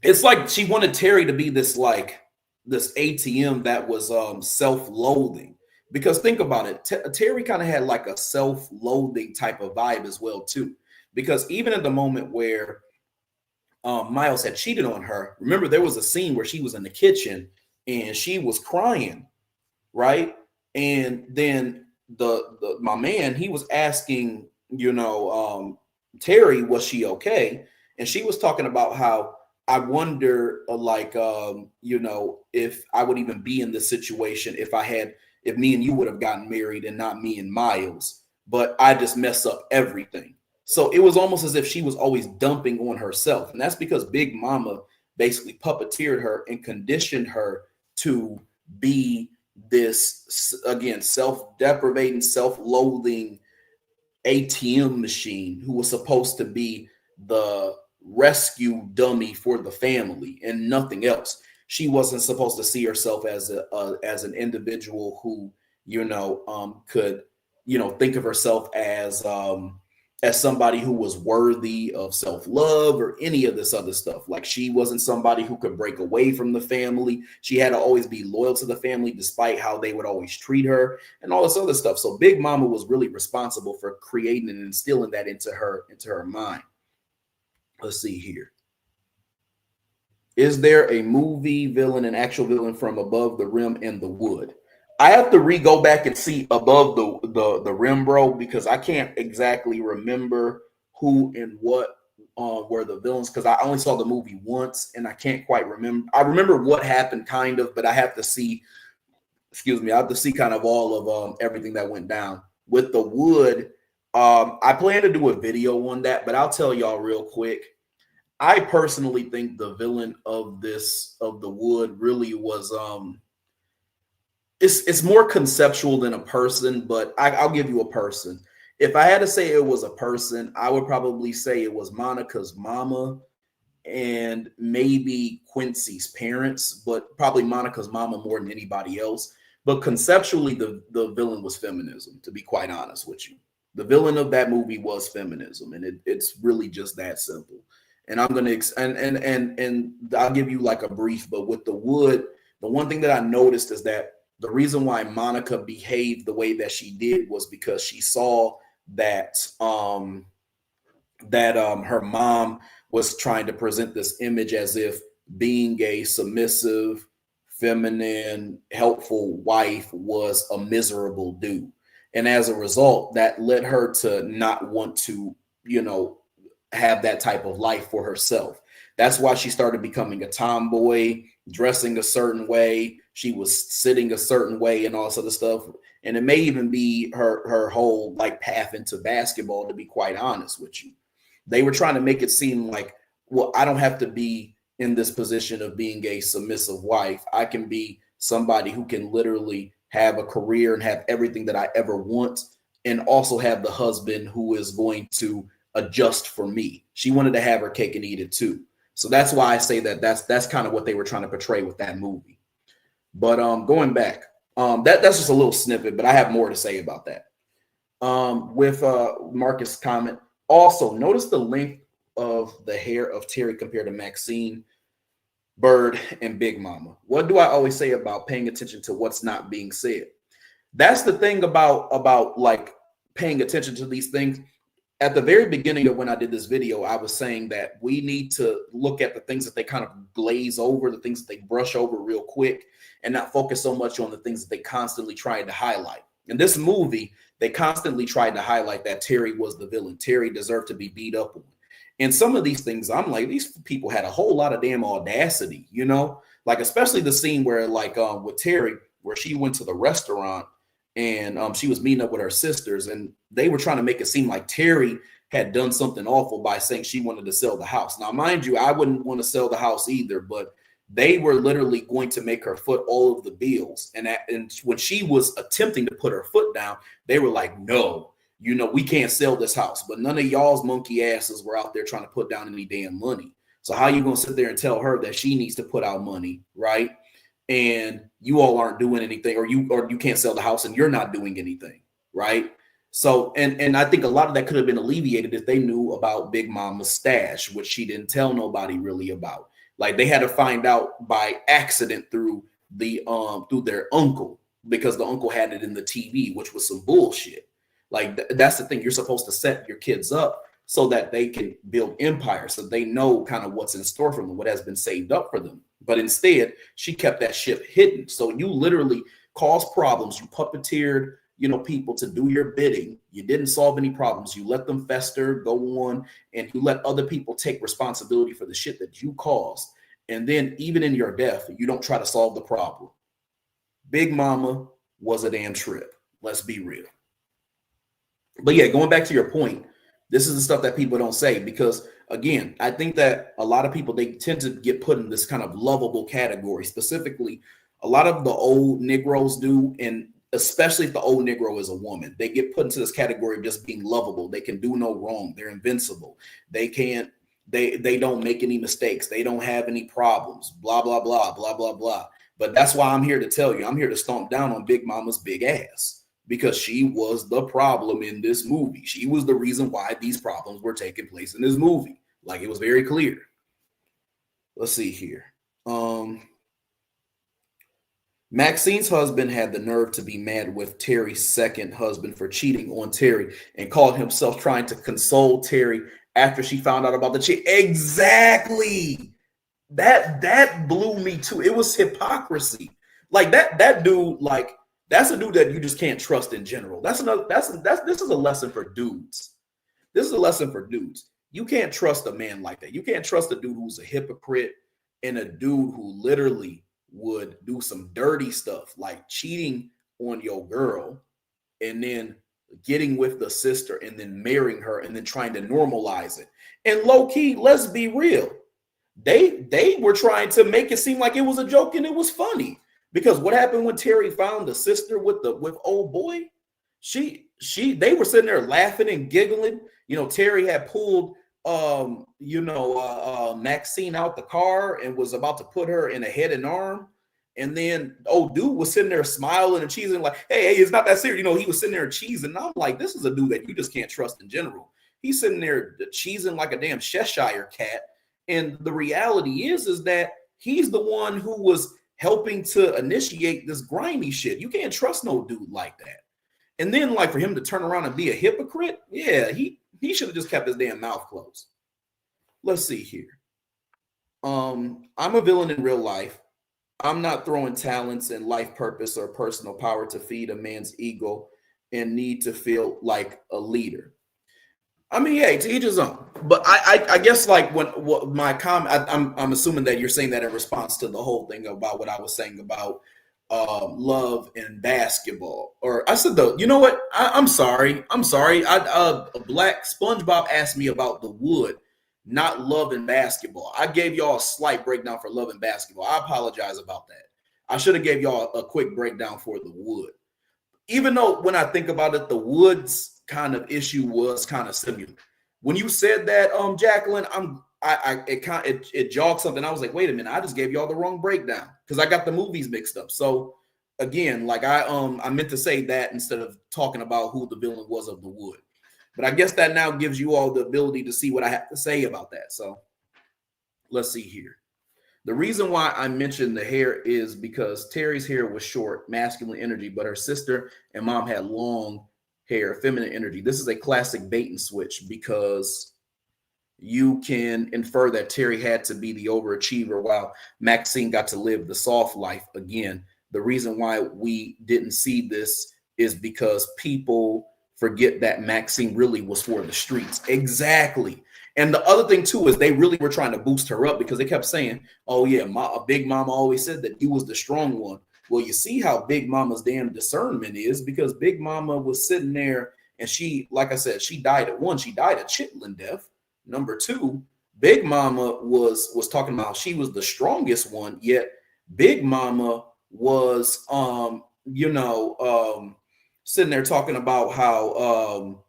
it's like she wanted Terry to be this ATM that was self-loathing. Because think about it, Terry kind of had like a self-loathing type of vibe as well too. Because even at the moment where Miles had cheated on her, remember there was a scene where she was in the kitchen and she was crying, right? And then the my man, he was asking, Terry, was she okay? And she was talking about how, I wonder, if I would even be in this situation if me and you would have gotten married and not me and Miles, but I just mess up everything. So it was almost as if she was always dumping on herself. And that's because Big Mama basically puppeteered her and conditioned her to be this, again, self-deprivating, self-loathing ATM machine who was supposed to be the rescue dummy for the family and nothing else. She wasn't supposed to see herself as an individual who could think of herself as somebody who was worthy of self-love or any of this other stuff. Like she wasn't somebody who could break away from the family. She had to always be loyal to the family despite how they would always treat her and all this other stuff. So Big Mama was really responsible for creating and instilling that into her mind. Let's see here. Is there a movie villain, an actual villain from Above the Rim and the Wood? I have to go back and see Above the Rim, bro, because I can't exactly remember who and what were the villains, because I only saw the movie once and I can't quite remember. I remember what happened kind of, but I have to see, I have to see kind of all of everything that went down. With the Wood, I plan to do a video on that, but I'll tell y'all real quick. I personally think the villain of the Wood really was it's more conceptual than a person, but I'll give you a person. If I had to say it was a person, I would probably say it was Monica's mama and maybe Quincy's parents, but probably Monica's mama more than anybody else. But conceptually, the villain was feminism, to be quite honest with you. The villain of that movie was feminism, and it's really just that simple. And I'm gonna and I'll give you like a brief, but with the Wood, the one thing that I noticed is that the reason why Monica behaved the way that she did was because she saw that her mom was trying to present this image as if being a submissive, feminine, helpful wife was a miserable dude. And as a result, that led her to not want to, have that type of life for herself. That's why she started becoming a tomboy, dressing a certain way. She was sitting a certain way and all this other stuff. And it may even be her whole like path into basketball, to be quite honest with you. They were trying to make it seem like, well, I don't have to be in this position of being a submissive wife. I can be somebody who can literally have a career and have everything that I ever want, and also have the husband who is going to adjust for me. She wanted to have her cake and eat it too. So that's why I say that's kind of what they were trying to portray with that movie. But going back, that's just a little snippet, but I have more to say about that. With Marcus' comment, also notice the length of the hair of Terry compared to Maxine, Bird, and Big Mama. What do I always say about paying attention to what's not being said? That's the thing about like paying attention to these things. At the very beginning of when I did this video, I was saying that we need to look at the things that they kind of glaze over, the things that they brush over real quick, and not focus so much on the things that they constantly tried to highlight. In this movie, they constantly tried to highlight that Terry was the villain. Terry deserved to be beat up on. And some of these things, I'm like, these people had a whole lot of damn audacity, like especially the scene where like with Terry, where she went to the restaurant and she was meeting up with her sisters, and they were trying to make it seem like Terry had done something awful by saying she wanted to sell the house. Now, mind you, I wouldn't want to sell the house either, but They were literally going to make her foot all of the bills. And when she was attempting to put her foot down, they were like, no, we can't sell this house. But none of y'all's monkey asses were out there trying to put down any damn money. So how are you going to sit there and tell her that she needs to put out money, right? And you all aren't doing anything, or you can't sell the house and you're not doing anything, right? So, and I think a lot of that could have been alleviated if they knew about Big Mama's stash, which she didn't tell nobody really about. Like, they had to find out by accident through their uncle, because the uncle had it in the TV, which was some bullshit. Like, that's the thing. You're supposed to set your kids up so that they can build empires, so they know kind of what's in store for them, what has been saved up for them. But instead, she kept that shit hidden. So you literally caused problems. You puppeteered, people to do your bidding. You didn't solve any problems. You let them fester, go on, and you let other people take responsibility for the shit that you caused. And then even in your death, you don't try to solve the problem. Big Mama was a damn trip. Let's be real. But yeah, going back to your point, this is the stuff that people don't say, because again, I think that a lot of people, they tend to get put in this kind of lovable category. Specifically, a lot of the old Negroes do, and especially if the old Negro is a woman, they get put into this category of just being lovable. They can do no wrong. They're invincible. They don't make any mistakes. They don't have any problems, blah, blah, blah, blah, blah, blah. But that's why I'm here to tell you, I'm here to stomp down on Big Mama's big ass, because she was the problem in this movie. She was the reason why these problems were taking place in this movie. Like, it was very clear. Let's see here. Maxine's husband had the nerve to be mad with Terry's second husband for cheating on Terry, and called himself trying to console Terry after she found out about the cheat. Exactly. That blew me too. It was hypocrisy. Like, that dude, like, that's a dude that you just can't trust in general. This is a lesson for dudes. This is a lesson for dudes. You can't trust a man like that. You can't trust a dude who's a hypocrite, and a dude who literally would do some dirty stuff like cheating on your girl, and then getting with the sister, and then marrying her, and then trying to normalize it. And low key, let's be real, they were trying to make it seem like it was a joke and it was funny. Because what happened when Terry found the sister with old boy? They were sitting there laughing and giggling. Terry had pulled Maxine out the car and was about to put her in a head and arm. And then old dude was sitting there smiling and cheesing, like, hey, it's not that serious. He was sitting there cheesing. And I'm like, this is a dude that you just can't trust in general. He's sitting there cheesing like a damn Cheshire cat. And the reality is that he's the one who was helping to initiate this grimy shit. You can't trust no dude like that. And then, like, for him to turn around and be a hypocrite, yeah, he should have just kept his damn mouth closed. Let's see here. I'm a villain in real life. I'm not throwing talents and life purpose or personal power to feed a man's ego and need to feel like a leader. I mean, yeah, to each his own. But I guess, like, what my comment, I'm assuming that you're saying that in response to the whole thing about what I was saying about love and basketball. Or I said, though, you know what? I'm sorry. A black SpongeBob asked me about the wood, not love and basketball. I gave y'all a slight breakdown for love and basketball. I apologize about that. I should have gave y'all a quick breakdown for the wood. Even though when I think about it, the woods kind of issue was kind of similar. When you said that, Jacqueline, it jogged something. I was like, wait a minute, I just gave y'all the wrong breakdown because I got the movies mixed up. So again, like, I meant to say that instead of talking about who the villain was of the wood. But I guess that now gives you all the ability to see what I have to say about that. So let's see here. The reason why I mentioned the hair is because Terry's hair was short, masculine energy, but her sister and mom had long hair, feminine energy. This is a classic bait and switch, because you can infer that Terry had to be the overachiever while Maxine got to live the soft life. Again, the reason why we didn't see this is because people forget that Maxine really was for the streets. Exactly. And the other thing too is they really were trying to boost her up, because they kept saying, oh yeah, Big Mama always said that you was the strong one. Well, you see how Big Mama's damn discernment is, because Big Mama was sitting there and she, like I said, she died at one, she died a chitlin death. Number two, Big Mama was talking about how she was the strongest one, yet Big Mama was sitting there talking about how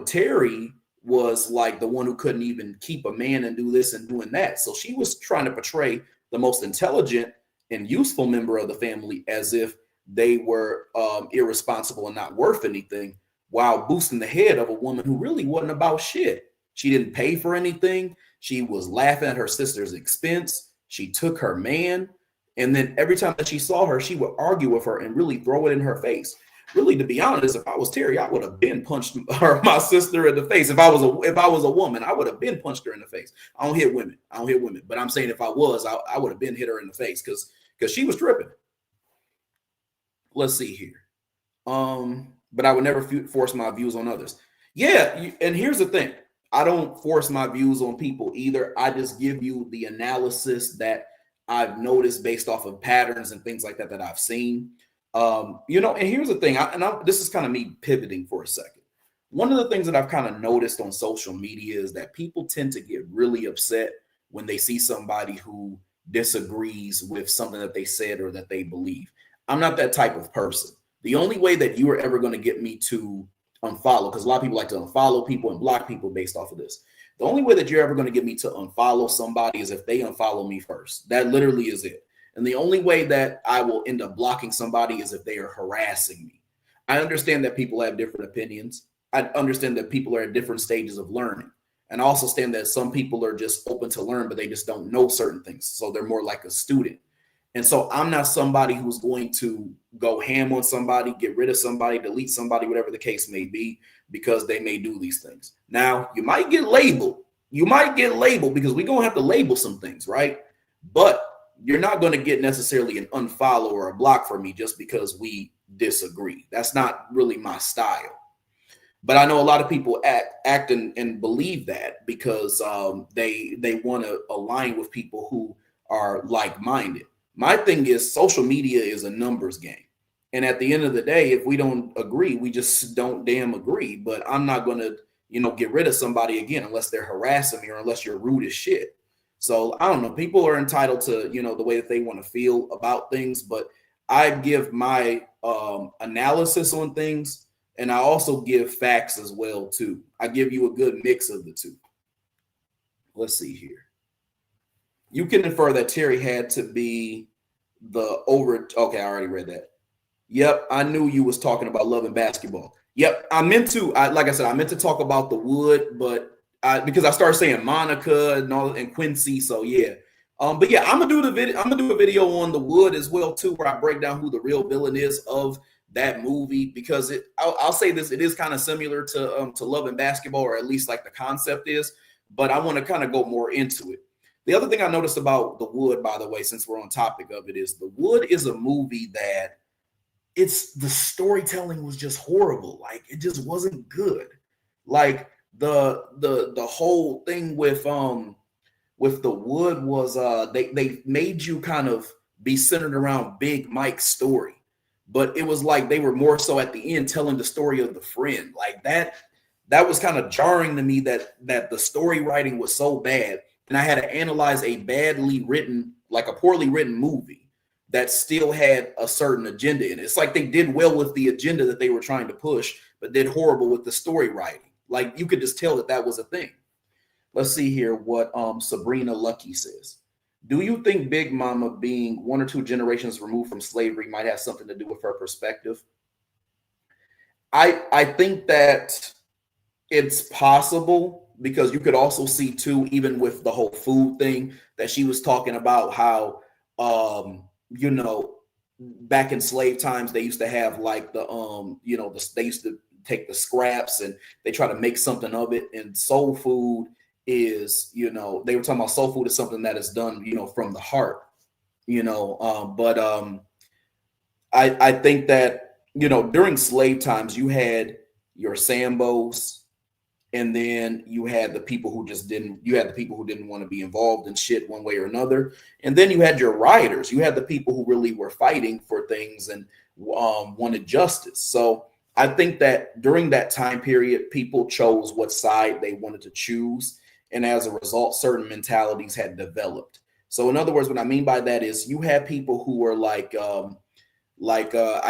Terry was like the one who couldn't even keep a man and do this and doing that. So she was trying to portray the most intelligent and useful member of the family as if they were irresponsible and not worth anything, while boosting the head of a woman who really wasn't about shit. She didn't pay for anything. She was laughing at her sister's expense. She took her man. And then every time that she saw her, she would argue with her and really throw it in her face. Really, to be honest, if I was Terry, I would have been punched her, my sister, in the face. If I was a woman, I would have been punched her in the face. I don't hit women. But I'm saying if I was, I would have been hit her in the face because she was tripping. Let's see here. But I would never force my views on others. Yeah, and here's the thing. I don't force my views on people either. I just give you the analysis that I've noticed based off of patterns and things like that that I've seen. And here's the thing. This is kind of me pivoting for a second. One of the things that I've kind of noticed on social media is that people tend to get really upset when they see somebody who disagrees with something that they said or that they believe. I'm not that type of person. The only way that you are ever going to get me to unfollow, because a lot of people like to unfollow people and block people based off of this. The only way that you're ever going to get me to unfollow somebody is if they unfollow me first. That literally is it. And the only way that I will end up blocking somebody is if they are harassing me. I understand that people have different opinions. I understand that people are at different stages of learning. And I also understand that some people are just open to learn, but they just don't know certain things. So they're more like a student. And so I'm not somebody who's going to go ham on somebody, get rid of somebody, delete somebody, whatever the case may be, because they may do these things. Now, you might get labeled. Because we're going to have to label some things, right? But you're not going to get necessarily an unfollow or a block from me just because we disagree. That's not really my style. But I know a lot of people act and believe that because they want to align with people who are like-minded. My thing is social media is a numbers game. And at the end of the day, if we don't agree, we just don't damn agree. But I'm not going to, get rid of somebody again unless they're harassing me or unless you're rude as shit. So I don't know. People are entitled to, the way that they want to feel about things. But I give my analysis on things, and I also give facts as well, too. I give you a good mix of the two. Let's see here. You can infer that Terry had to be okay, I already read that. Yep, I knew you was talking about Love and Basketball. Yep, I meant to talk about The Wood, but because I started saying Monica and Quincy, so yeah. But yeah, I'm gonna do a video on The Wood as well too, where I break down who the real villain is of that movie, because I'll say this, it is kind of similar to Love and Basketball, or at least like the concept is, but I want to kind of go more into it. The other thing I noticed about The Wood, by the way, since we're on topic of it, is The Wood is a movie that the storytelling was just horrible. Like, it just wasn't good. Like the whole thing with The Wood was they made you kind of be centered around Big Mike's story, but it was like they were more so at the end telling the story of the friend. Like that was kind of jarring to me, that the story writing was so bad. And I had to analyze a poorly written movie that still had a certain agenda in it. It's like they did well with the agenda that they were trying to push, but did horrible with the story writing. Like, you could just tell that was a thing. Let's see here what Sabrina Lucky says. Do you think Big Mama being 1 or 2 generations removed from slavery might have something to do with her perspective? I think that it's possible, because you could also see too, even with the whole food thing that she was talking about, how back in slave times they used to have like they used to take the scraps and they try to make something of it. And soul food is, they were talking about soul food is something that is done, from the heart, I think that, during slave times you had your Sambos, and then you had the people who didn't want to be involved in shit one way or another. And then you had your rioters. You had the people who really were fighting for things and wanted justice. So I think that during that time period, people chose what side they wanted to choose. and as a result, certain mentalities had developed. So, in other words, what I mean by that is you have people who were I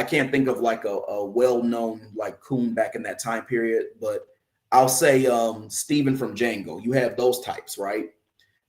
can't think of like a well-known like coon back in that time period, but I'll say Steven from Django. You have those types, right?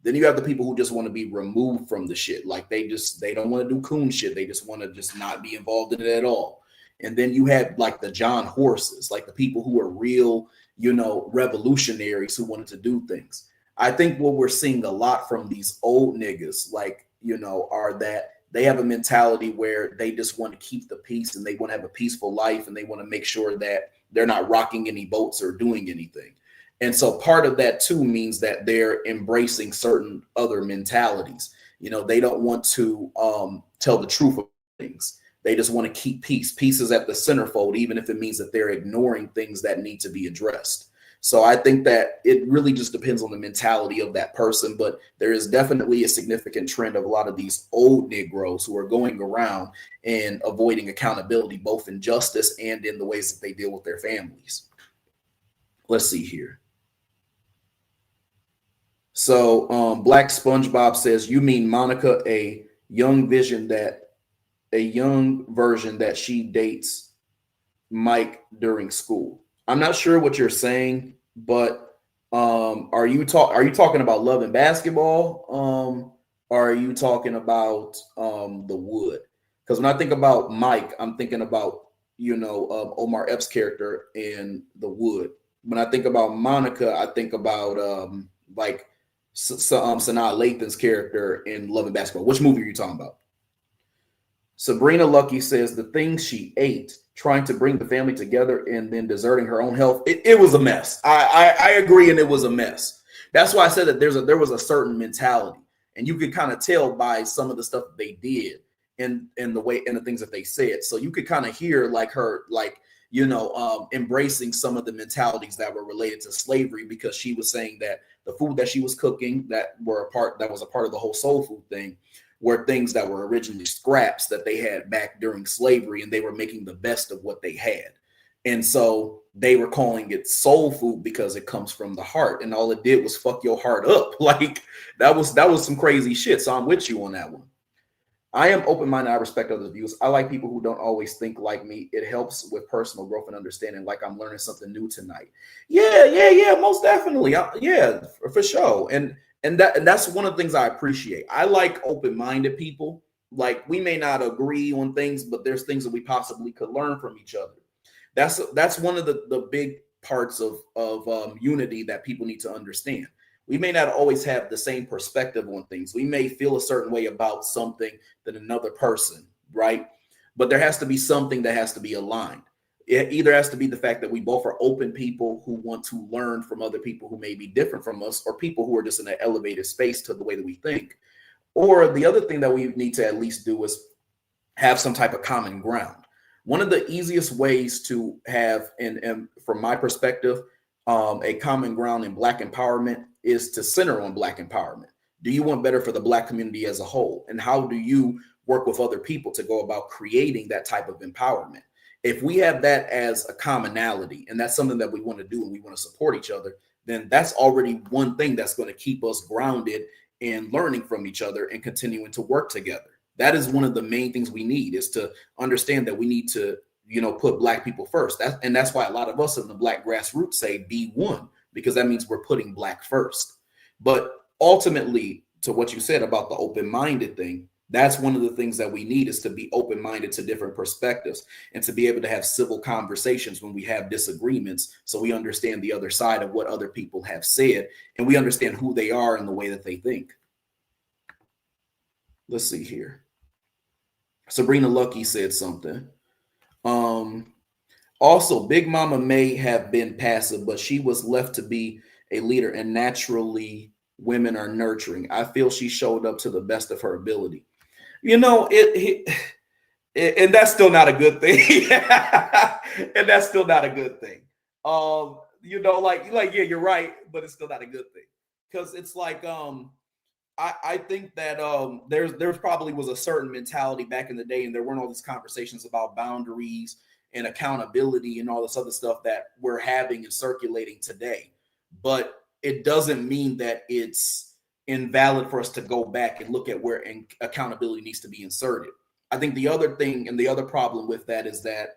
Then you have the people who just want to be removed from the shit. Like they don't want to do coon shit. They just want to just not be involved in it at all. And then you have like the John Horses, like the people who are real, revolutionaries who wanted to do things. I think what we're seeing a lot from these old niggas, are that they have a mentality where they just want to keep the peace and they want to have a peaceful life and they want to make sure that they're not rocking any boats or doing anything. And so part of that too means that they're embracing certain other mentalities. They don't want to tell the truth of things. They just want to keep peace. Peace is at the centerfold, even if it means that they're ignoring things that need to be addressed. So I think that it really just depends on the mentality of that person. But there is definitely a significant trend of a lot of these old Negroes who are going around and avoiding accountability, both in justice and in the ways that they deal with their families. Let's see here. So Black SpongeBob says, you mean Monica, a young version that she dates Mike during school. I'm not sure what you're saying, but are you talking about Love and Basketball? Or are you talking about The Wood? Because when I think about Mike, I'm thinking about Omar Epps' character in The Wood. When I think about Monica, I think about Sanaa Lathan's character in Love and Basketball. Which movie are you talking about? Sabrina Lucky says the things she ate, trying to bring the family together and then deserting her own health. It was a mess. I agree, and it was a mess. That's why I said that there was a certain mentality, and you could kind of tell by some of the stuff that they did and the way and the things that they said. So you could kind of hear embracing some of the mentalities that were related to slavery, because she was saying that the food that she was cooking that was a part of the whole soul food thing were things that were originally scraps that they had back during slavery, and they were making the best of what they had. And so they were calling it soul food because it comes from the heart, and all it did was fuck your heart up. Like that was some crazy shit. So I'm with you on that one. I am open-minded. I respect others' views. I like people who don't always think like me. It helps with personal growth and understanding, like I'm learning something new tonight. Yeah, most definitely. Yeah, for sure. And that's one of the things I appreciate. I like open-minded people. Like we may not agree on things, but there's things that we possibly could learn from each other. That's one of the big parts of unity that people need to understand. We may not always have the same perspective on things. We may feel a certain way about something than another person, right? But there has to be something that has to be aligned. It either has to be the fact that we both are open people who want to learn from other people who may be different from us, or people who are just in an elevated space to the way that we think. Or the other thing that we need to at least do is have some type of common ground. One of the easiest ways to have, and from my perspective, a common ground in Black empowerment is to center on Black empowerment. Do you want better for the Black community as a whole? And how do you work with other people to go about creating that type of empowerment? If we have that as a commonality, and that's something that we want to do and we want to support each other, then that's already one thing that's going to keep us grounded in learning from each other and continuing to work together. That is one of the main things we need, is to understand that we need to put Black people first. That's why a lot of us in the Black grassroots say be one, because that means we're putting Black first. But ultimately, to what you said about the open-minded thing, that's one of the things that we need, is to be open-minded to different perspectives and to be able to have civil conversations when we have disagreements, so we understand the other side of what other people have said and we understand who they are and the way that they think. Let's see here. Sabrina Lucky said something. Also, Big Mama may have been passive, but she was left to be a leader, and naturally women are nurturing. I feel she showed up to the best of her ability. And that's still not a good thing. And that's still not a good thing. Yeah, you're right, but it's still not a good thing. Because it's like, I think that there's probably was a certain mentality back in the day, and there weren't all these conversations about boundaries and accountability and all this other stuff that we're having and circulating today. But it doesn't mean that it's invalid for us to go back and look at where accountability needs to be inserted. I think the other thing and the other problem with that is that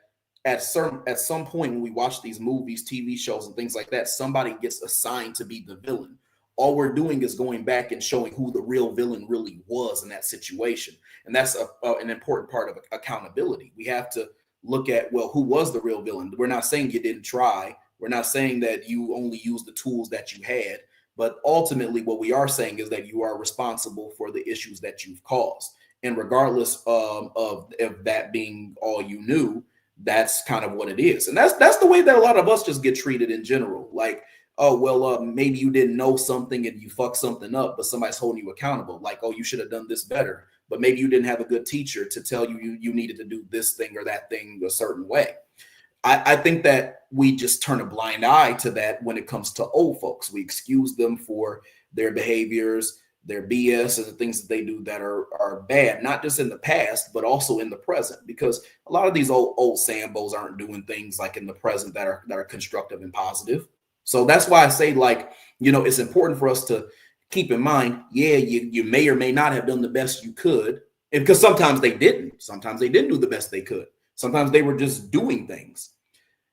at some point when we watch these movies, TV shows, and things like that, somebody gets assigned to be the villain. All we're doing is going back and showing who the real villain really was in that situation, and that's an important part of accountability. We have to look at, well, who was the real villain? We're not saying you didn't try. We're not saying that you only used the tools that you had, but ultimately what we are saying is that you are responsible for the issues that you've caused. And regardless of that being all you knew, that's kind of what it is. And that's the way that a lot of us just get treated in general. Like, oh, well, maybe you didn't know something and you fucked something up, but somebody's holding you accountable. Like, oh, you should have done this better. But maybe you didn't have a good teacher to tell you needed to do this thing or that thing a certain way. I think that we just turn a blind eye to that when it comes to old folks. We excuse them for their behaviors, their BS, and the things that they do that are bad, not just in the past, but also in the present. Because a lot of these old Sambos aren't doing things like in the present that are constructive and positive. So that's why I say, like, it's important for us to keep in mind, yeah, you may or may not have done the best you could, because sometimes they didn't. Sometimes they didn't do the best they could. Sometimes they were just doing things.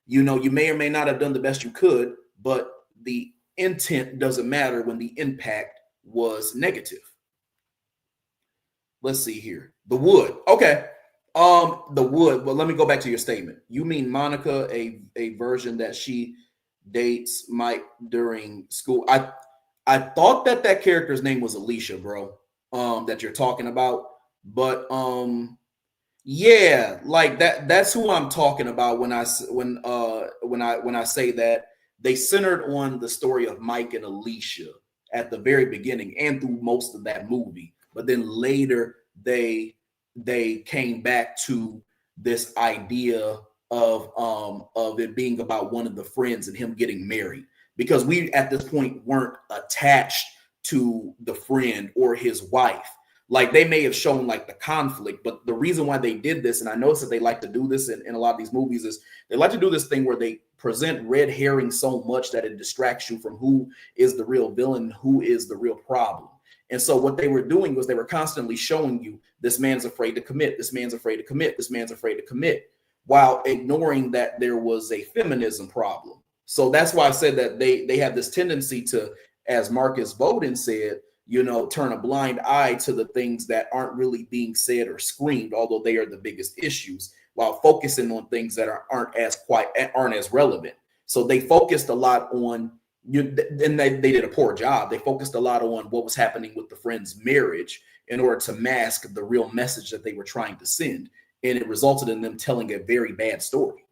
You may or may not have done the best you could, but the intent doesn't matter when the impact was negative. Let's see here. The wood. Okay. The wood. Well, let me go back to your statement. You mean Monica, a version that she dates Mike during school? I thought that character's name was Alicia, bro. That you're talking about, but yeah, like that's who I'm talking about when I say that they centered on the story of Mike and Alicia at the very beginning and through most of that movie, but then later they came back to this idea of it being about one of the friends and him getting married, because we at this point weren't attached to the friend or his wife. Like, they may have shown like the conflict, but the reason why they did this, and I noticed that they like to do this in a lot of these movies, is they like to do this thing where they present red herring so much that it distracts you from who is the real villain, who is the real problem. And so what they were doing was they were constantly showing you, this man's afraid to commit, this man's afraid to commit, this man's afraid to commit, while ignoring that there was a feminism problem. So that's why I said that they have this tendency to, as Marcus Bowden said, turn a blind eye to the things that aren't really being said or screamed, although they are the biggest issues, while focusing on things that aren't as relevant. So they focused a lot on, and they did a poor job. They focused a lot on what was happening with the friend's marriage in order to mask the real message that they were trying to send. And it resulted in them telling a very bad story.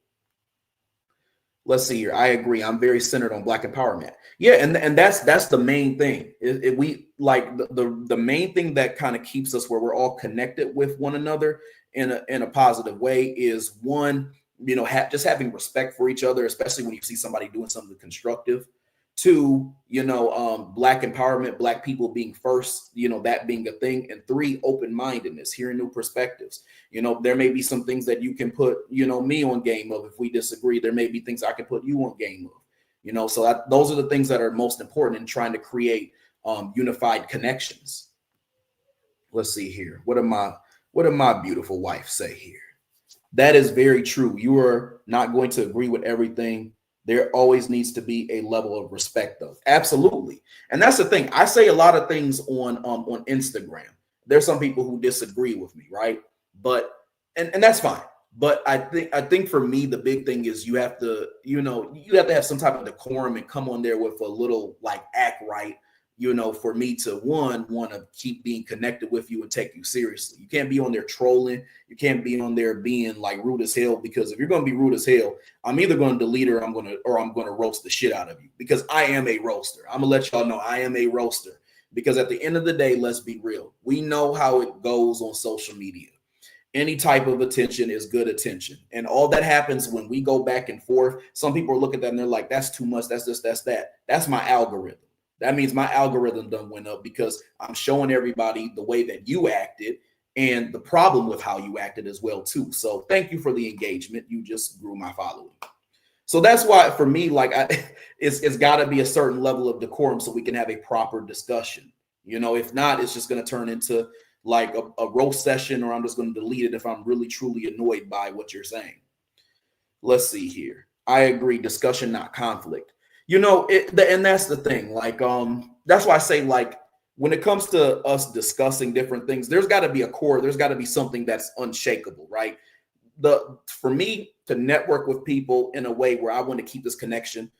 Let's see here. I agree. I'm very centered on Black empowerment. Yeah, and that's the main thing. We like the main thing that kind of keeps us where we're all connected with one another in a positive way is, one, just having respect for each other, especially when you see somebody doing something constructive. Two, Black empowerment, Black people being first, that being a thing. And three, open-mindedness, hearing new perspectives. There may be some things that you can put, me on game of. If we disagree, there may be things I can put you on game of, so those are the things that are most important in trying to create unified connections. Let's see here. What did my beautiful wife say here? That is very true. You are not going to agree with everything. There always needs to be a level of respect, though. Absolutely. And that's the thing. I say a lot of things on Instagram. There's some people who disagree with me, right? But and that's fine. But I think for me, the big thing is you have to have some type of decorum and come on there with a little like act right, for me to want to keep being connected with you and take you seriously. You can't be on there trolling. You can't be on there being like rude as hell, because if you're going to be rude as hell, I'm either going to delete her or I'm going to roast the shit out of you, because I am a roaster. I'm going to let y'all know I am a roaster, because at the end of the day, let's be real. We know how it goes on social media. Any type of attention is good attention. And all that happens when we go back and forth. Some people look at that and they're like, that's too much. That's this, that's that. That's my algorithm. That means my algorithm done went up because I'm showing everybody the way that you acted and the problem with how you acted as well, too. So thank you for the engagement. You just grew my following. So that's why for me, like it's got to be a certain level of decorum so we can have a proper discussion. You know, if not, it's just going to turn into like a roast session, or I'm just going to delete it if I'm really truly annoyed by what you're saying. Let's see here. I agree. Discussion, not conflict. You know, and that's the thing. Like, that's why I say, like, when it comes to us discussing different things, there's got to be a core. There's got to be something that's unshakable, right? For me to network with people in a way where I want to keep this connection,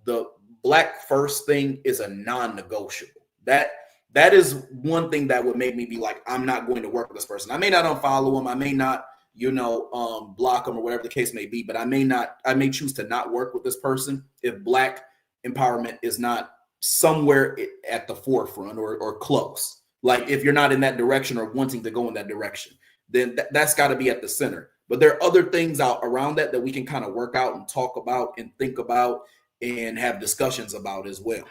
the Black first thing is a non-negotiable. That is one thing that would make me be like, I'm not going to work with this person. I may not unfollow him. I may not, block them or whatever the case may be, but I may choose to not work with this person if Black empowerment is not somewhere at the forefront or close. Like if you're not in that direction or wanting to go in that direction, then that's got to be at the center. But there are other things out around that we can kind of work out and talk about and think about and have discussions about as well.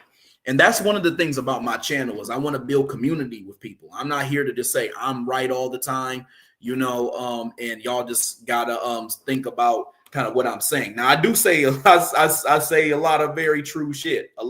And that's one of the things about my channel is I want to build community with people. I'm not here to just say I'm right all the time, and y'all just gotta think about kind of what I'm saying. Now I do say I say a lot of very true shit, but a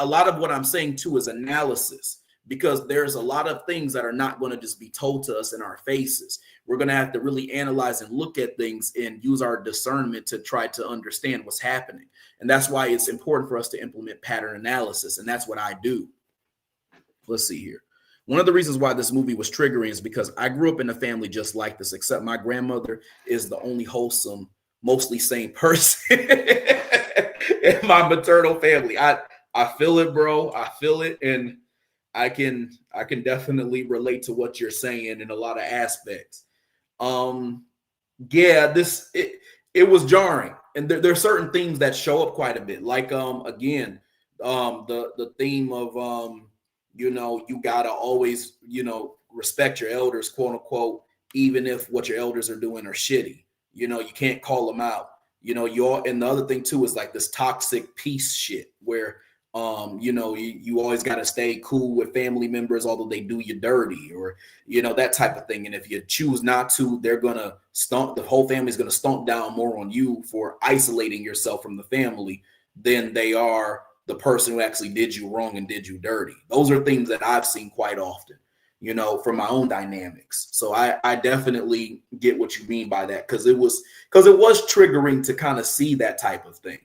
lot of what I'm saying too is analysis, because there's a lot of things that are not going to just be told to us in our faces. We're going to have to really analyze and look at things and use our discernment to try to understand what's happening. And that's why it's important for us to implement pattern analysis. And that's what I do. Let's see here. One of the reasons why this movie was triggering is because I grew up in a family just like this, except my grandmother is the only wholesome, mostly sane person in my maternal family. I feel it, bro. I feel it. And I can definitely relate to what you're saying in a lot of aspects. Yeah, it was jarring, and there are certain themes that show up quite a bit. Like again, the theme of you gotta always respect your elders, quote unquote, even if what your elders are doing are shitty. You can't call them out. And the other thing too is like this toxic peace shit where you always got to stay cool with family members, although they do you dirty, or, that type of thing. And if you choose not to, they're going to the whole family's going to stomp down more on you for isolating yourself from the family than they are the person who actually did you wrong and did you dirty. Those are things that I've seen quite often, from my own dynamics. So I definitely get what you mean by that, because it was triggering to kind of see that type of thing.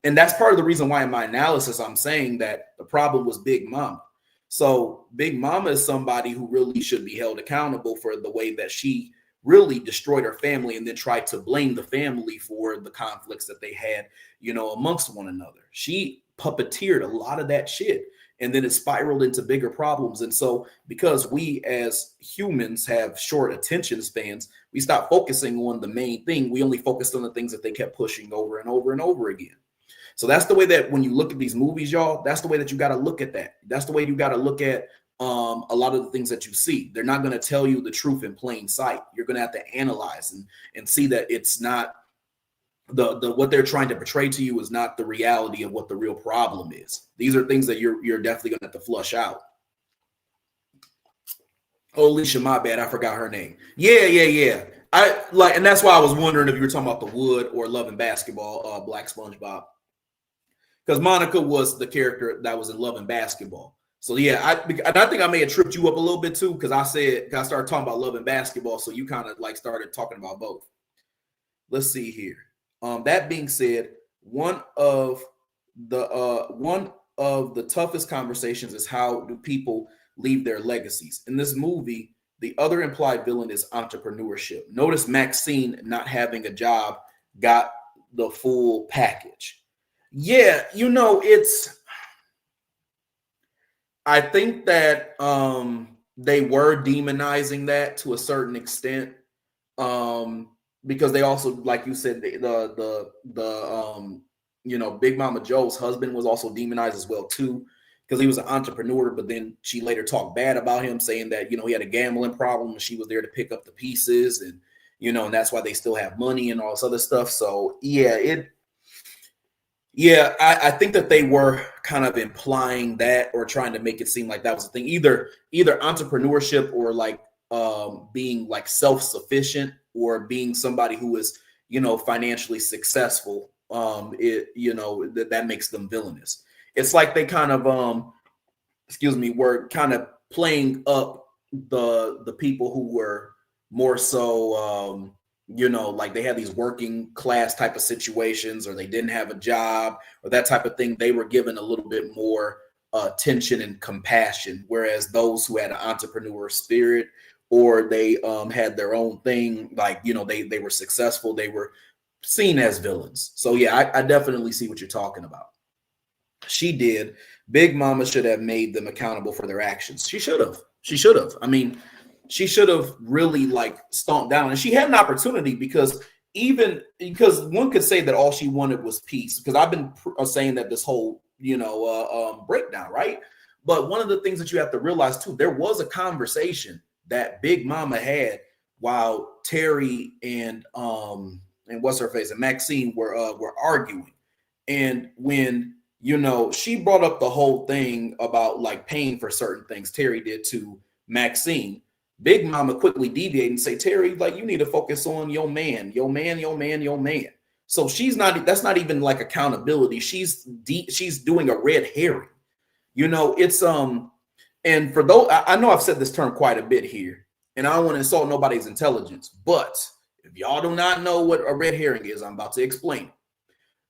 And that's part of the reason why in my analysis, I'm saying that the problem was Big Mama. So Big Mama is somebody who really should be held accountable for the way that she really destroyed her family and then tried to blame the family for the conflicts that they had, amongst one another. She puppeteered a lot of that shit, and then it spiraled into bigger problems. And so because we as humans have short attention spans, we stopped focusing on the main thing. We only focused on the things that they kept pushing over and over and over again. So that's the way that when you look at these movies, y'all, that's the way that you got to look at that. That's the way you got to look at a lot of the things that you see. They're not going to tell you the truth in plain sight. You're going to have to analyze and see that it's not the what they're trying to portray to you is not the reality of what the real problem is. These are things that you're definitely going to have to flush out. Oh, Alicia, my bad. I forgot her name. Yeah. And that's why I was wondering if you were talking about The Wood or Love and Basketball, Black SpongeBob. Because Monica was the character that was in Love and Basketball. So yeah, I think I may have tripped you up a little bit too, because I started talking about Love and Basketball, so you kind of like started talking about both. Let's see here. That being said, one of the toughest conversations is how do people leave their legacies. In this movie, the other implied villain is entrepreneurship. Notice Maxine not having a job got the full package. Yeah, I think that they were demonizing that to a certain extent, because they also, like you said, the Big Mama Joe's husband was also demonized as well too, because he was an entrepreneur. But then she later talked bad about him, saying that he had a gambling problem and she was there to pick up the pieces, and and that's why they still have money and all this other stuff. So yeah, I think that they were kind of implying that, or trying to make it seem like that was the thing. Either entrepreneurship, or like being like self-sufficient, or being somebody who is financially successful, that makes them villainous. It's like they kind of were kind of playing up the people who were more so like they had these working class type of situations, or they didn't have a job or that type of thing. They were given a little bit more attention and compassion, whereas those who had an entrepreneur spirit, or they had their own thing, like they were successful, they were seen as villains. So yeah, I definitely see what you're talking about. She did. Big Mama should have made them accountable for their actions. She should have. I mean, she should have really like stomped down, and she had an opportunity, because one could say that all she wanted was peace, because I've been saying that this whole breakdown, right? But one of the things that you have to realize too, there was a conversation that Big Mama had while Terry and what's her face and Maxine were arguing, and when she brought up the whole thing about like paying for certain things, Terry did to Maxine. Big Mama quickly deviated and say, Terry, like, you need to focus on your man. So that's not even like accountability. She's doing a red herring. It's and for those, I know I've said this term quite a bit here, and I don't want to insult nobody's intelligence, but if y'all do not know what a red herring is, I'm about to explain.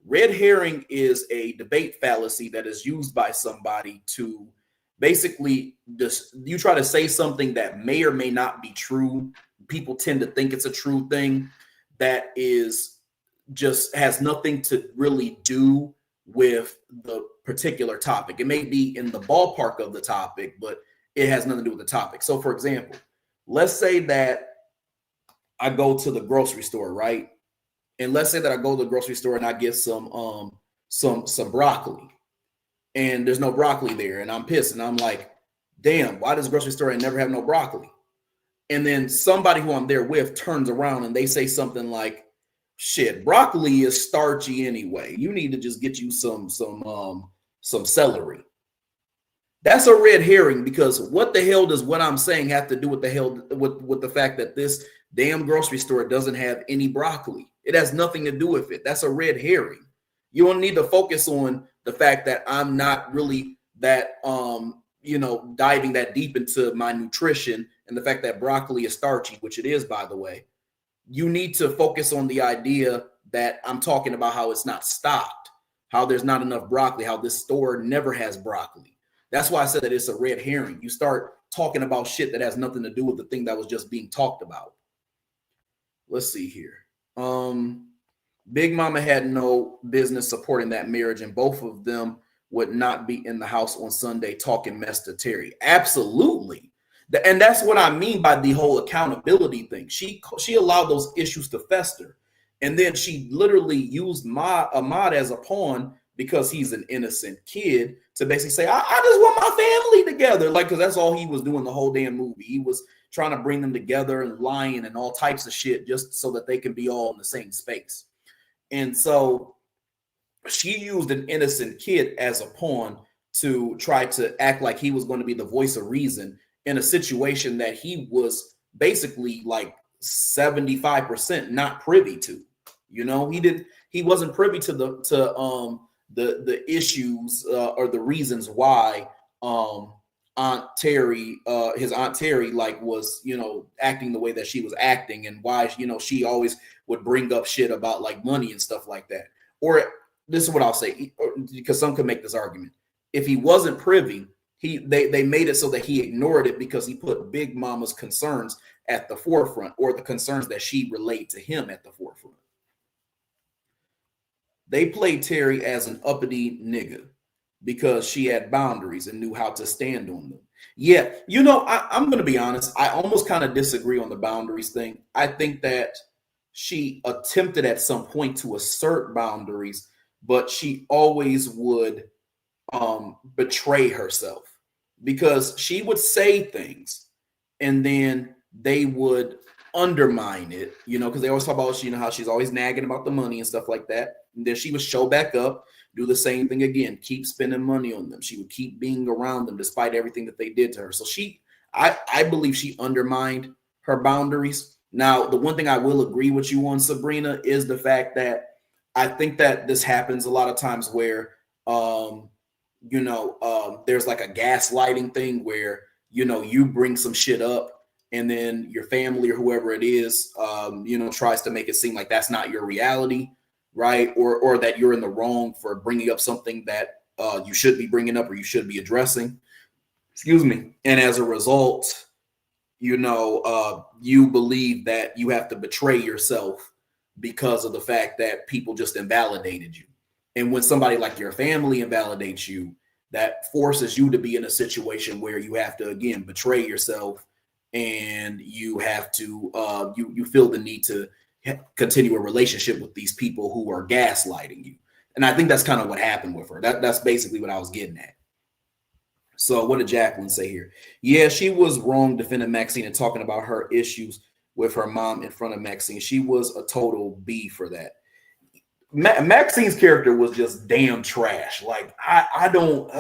Red herring is a debate fallacy that is used by somebody to basically you try to say something that may or may not be true. People tend to think it's a true thing that is just has nothing to really do with the particular topic. It may be in the ballpark of the topic, but it has nothing to do with the topic. So for example, let's say that I go to the grocery store, right? And let's say that I go to the grocery store and I get some broccoli, and there's no broccoli there, and I'm pissed, and I'm like, damn, why does the grocery store never have no broccoli? And then somebody who I'm there with turns around and they say something like, shit, broccoli is starchy anyway. You need to just get you some celery. That's a red herring, because what the hell does what I'm saying have to do with the fact that this damn grocery store doesn't have any broccoli? It has nothing to do with it. That's a red herring. You don't need to focus on the fact that I'm not really that diving that deep into my nutrition, and the fact that broccoli is starchy, which it is, by the way. You need to focus on the idea that I'm talking about how it's not stocked, how there's not enough broccoli, how this store never has broccoli. That's why I said that it's a red herring. You start talking about shit that has nothing to do with the thing that was just being talked about. Let's see here. Big Mama had no business supporting that marriage, and both of them would not be in the house on Sunday talking mess to Terry. Absolutely. And that's what I mean by the whole accountability thing. She allowed those issues to fester. And then she literally used Ahmad as a pawn, because he's an innocent kid, to basically say, I just want my family together. Like, because that's all he was doing the whole damn movie. He was trying to bring them together and lying and all types of shit just so that they can be all in the same space. And so she used an innocent kid as a pawn to try to act like he was going to be the voice of reason in a situation that he was basically like 75% not privy to. He wasn't privy to the issues or the reasons why his aunt Terry like was acting the way that she was acting, and why she always would bring up shit about like money and stuff like that. Or this is what I'll say, because some could make this argument: if he wasn't privy, they made it so that he ignored it because he put Big Mama's concerns at the forefront, or the concerns that she relayed to him at the forefront. They played Terry as an uppity nigga because she had boundaries and knew how to stand on them. Yeah, I'm going to be honest. I almost kind of disagree on the boundaries thing. I think that she attempted at some point to assert boundaries, but she always would betray herself, because she would say things and then they would undermine it, because they always talk about, how she's always nagging about the money and stuff like that. And then she would show back up, do the same thing again, keep spending money on them. She would keep being around them despite everything that they did to her. So I believe she undermined her boundaries, Now, the one thing I will agree with you on, Sabrina, is the fact that I think that this happens a lot of times where, um, there's like a gaslighting thing where, you bring some shit up and then your family or whoever it is, tries to make it seem like that's not your reality, right? Or that you're in the wrong for bringing up something that you should be bringing up or you should be addressing. Excuse me. And as a result, you believe that you have to betray yourself because of the fact that people just invalidated you. And when somebody like your family invalidates you, that forces you to be in a situation where you have to again betray yourself, and you have to you feel the need to continue a relationship with these people who are gaslighting you. And I think that's kind of what happened with her. That's basically what I was getting at. So what did Jacqueline say here? Yeah, she was wrong defending Maxine and talking about her issues with her mom in front of Maxine. She was a total B for that. Maxine's character was just damn trash. Like I don't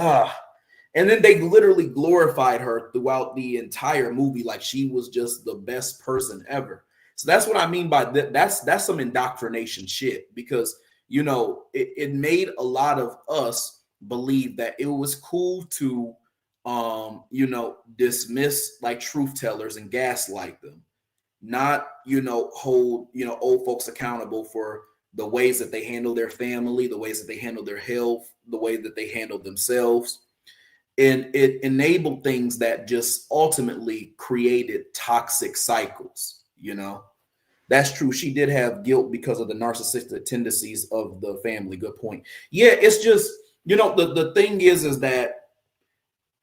and then they literally glorified her throughout the entire movie like she was just the best person ever. So that's what I mean by that. That's some indoctrination shit, because it made a lot of us believe that it was cool to dismiss like truth tellers and gaslight them, not hold old folks accountable for the ways that they handle their family, the ways that they handle their health, the way that they handle themselves. And it enabled things that just ultimately created toxic cycles. That's true. She did have guilt because of the narcissistic tendencies of the family. Good point. Yeah, it's just the thing is that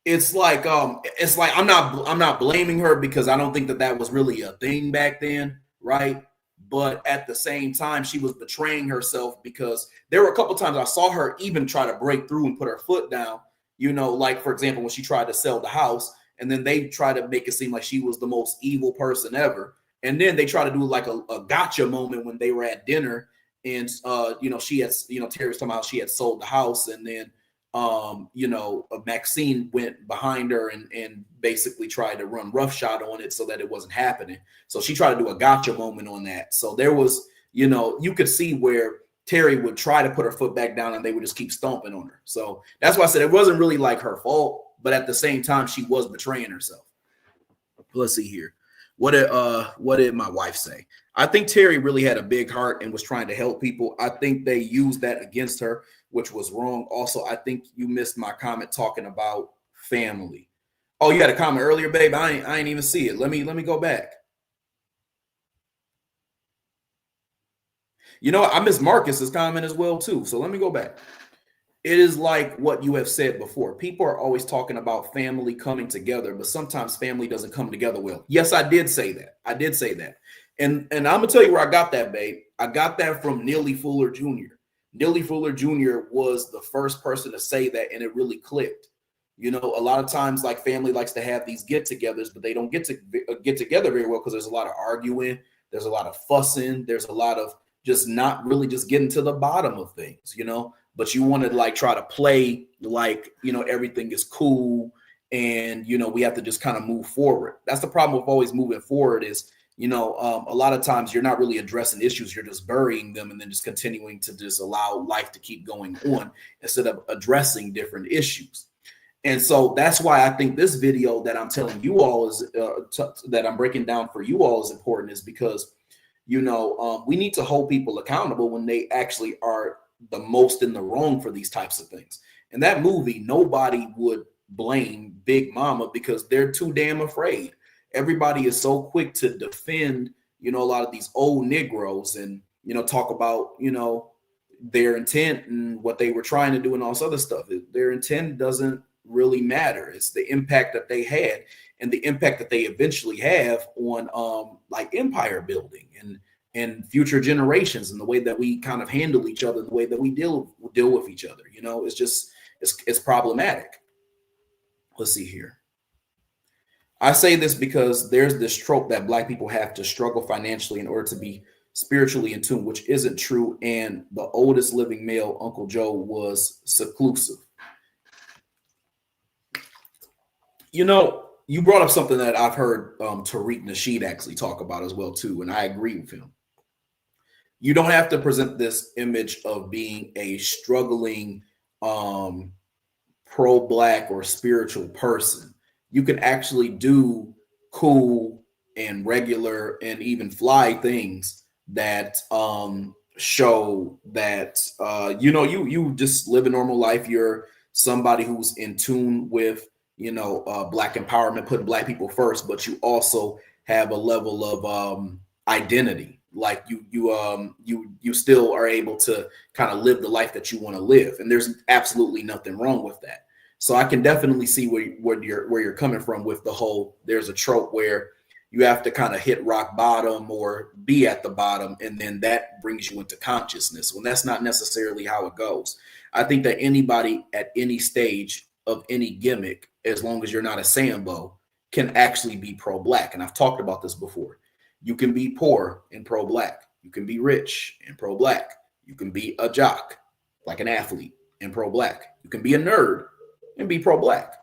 it's like I'm not blaming her, because I don't think that was really a thing back then, right? But at the same time, she was betraying herself, because there were a couple times I saw her even try to break through and put her foot down, like for example when she tried to sell the house, and then they tried to make it seem like she was the most evil person ever, and then they try to do like a gotcha moment when they were at dinner, and she had Terry was talking about she had sold the house, and then Maxine went behind her and basically tried to run roughshod on it so that it wasn't happening. So she tried to do a gotcha moment on that. So there was, you could see where Terry would try to put her foot back down and they would just keep stomping on her. So that's why I said it wasn't really like her fault, but at the same time, she was betraying herself. Let's see here. What did my wife say? I think Terry really had a big heart and was trying to help people. I think they used that against her, which was wrong. Also, I think you missed my comment talking about family. Oh, you had a comment earlier, babe. I ain't even see it. Let me go back. I missed Marcus's comment as well too. So let me go back. It is like what you have said before. People are always talking about family coming together, but sometimes family doesn't come together well. Yes, I did say that. And I'm gonna tell you where I got that, babe. I got that from Neely Fuller Jr. Neely Fuller Jr. was the first person to say that, and it really clicked. A lot of times, like family likes to have these get-togethers, but they don't get together very well because there's a lot of arguing, there's a lot of fussing, there's a lot of just not really just getting to the bottom of things, But you want to like try to play like everything is cool, and we have to just kind of move forward. That's the problem with always moving forward is a lot of times you're not really addressing issues, you're just burying them and then just continuing to just allow life to keep going on instead of addressing different issues. And so that's why I think this video that I'm telling you all is that I'm breaking down for you all is important, is because we need to hold people accountable when they actually are the most in the wrong for these types of things. In that movie, nobody would blame Big Mama because they're too damn afraid. Everybody is so quick to defend, a lot of these old Negroes and, talk about, their intent and what they were trying to do and all this other stuff. Their intent doesn't really matter. It's the impact that they had and the impact that they eventually have on like empire building and future generations, and the way that we kind of handle each other, the way that we deal with each other. It's just it's problematic. Let's see here. I say this because there's this trope that Black people have to struggle financially in order to be spiritually in tune, which isn't true. And the oldest living male, Uncle Joe, was seclusive. you brought up something that I've heard Tariq Nasheed actually talk about as well too, and I agree with him. You don't have to present this image of being a struggling um, pro-black or spiritual person. You can actually do cool and regular and even fly things that show that you just live a normal life. You're somebody who's in tune with black empowerment, putting black people first, but you also have a level of identity. Like you still are able to kind of live the life that you want to live, and there's absolutely nothing wrong with that. So I can definitely see where you're coming from with the whole. There's a trope where you have to kind of hit rock bottom or be at the bottom, and then that brings you into consciousness. When that's not necessarily how it goes. I think that anybody at any stage of any gimmick, as long as you're not a Sambo, can actually be pro-black. And I've talked about this before. You can be poor and pro-black. You can be rich and pro-black. You can be a jock, like an athlete, and pro-black. You can be a nerd and be pro-black.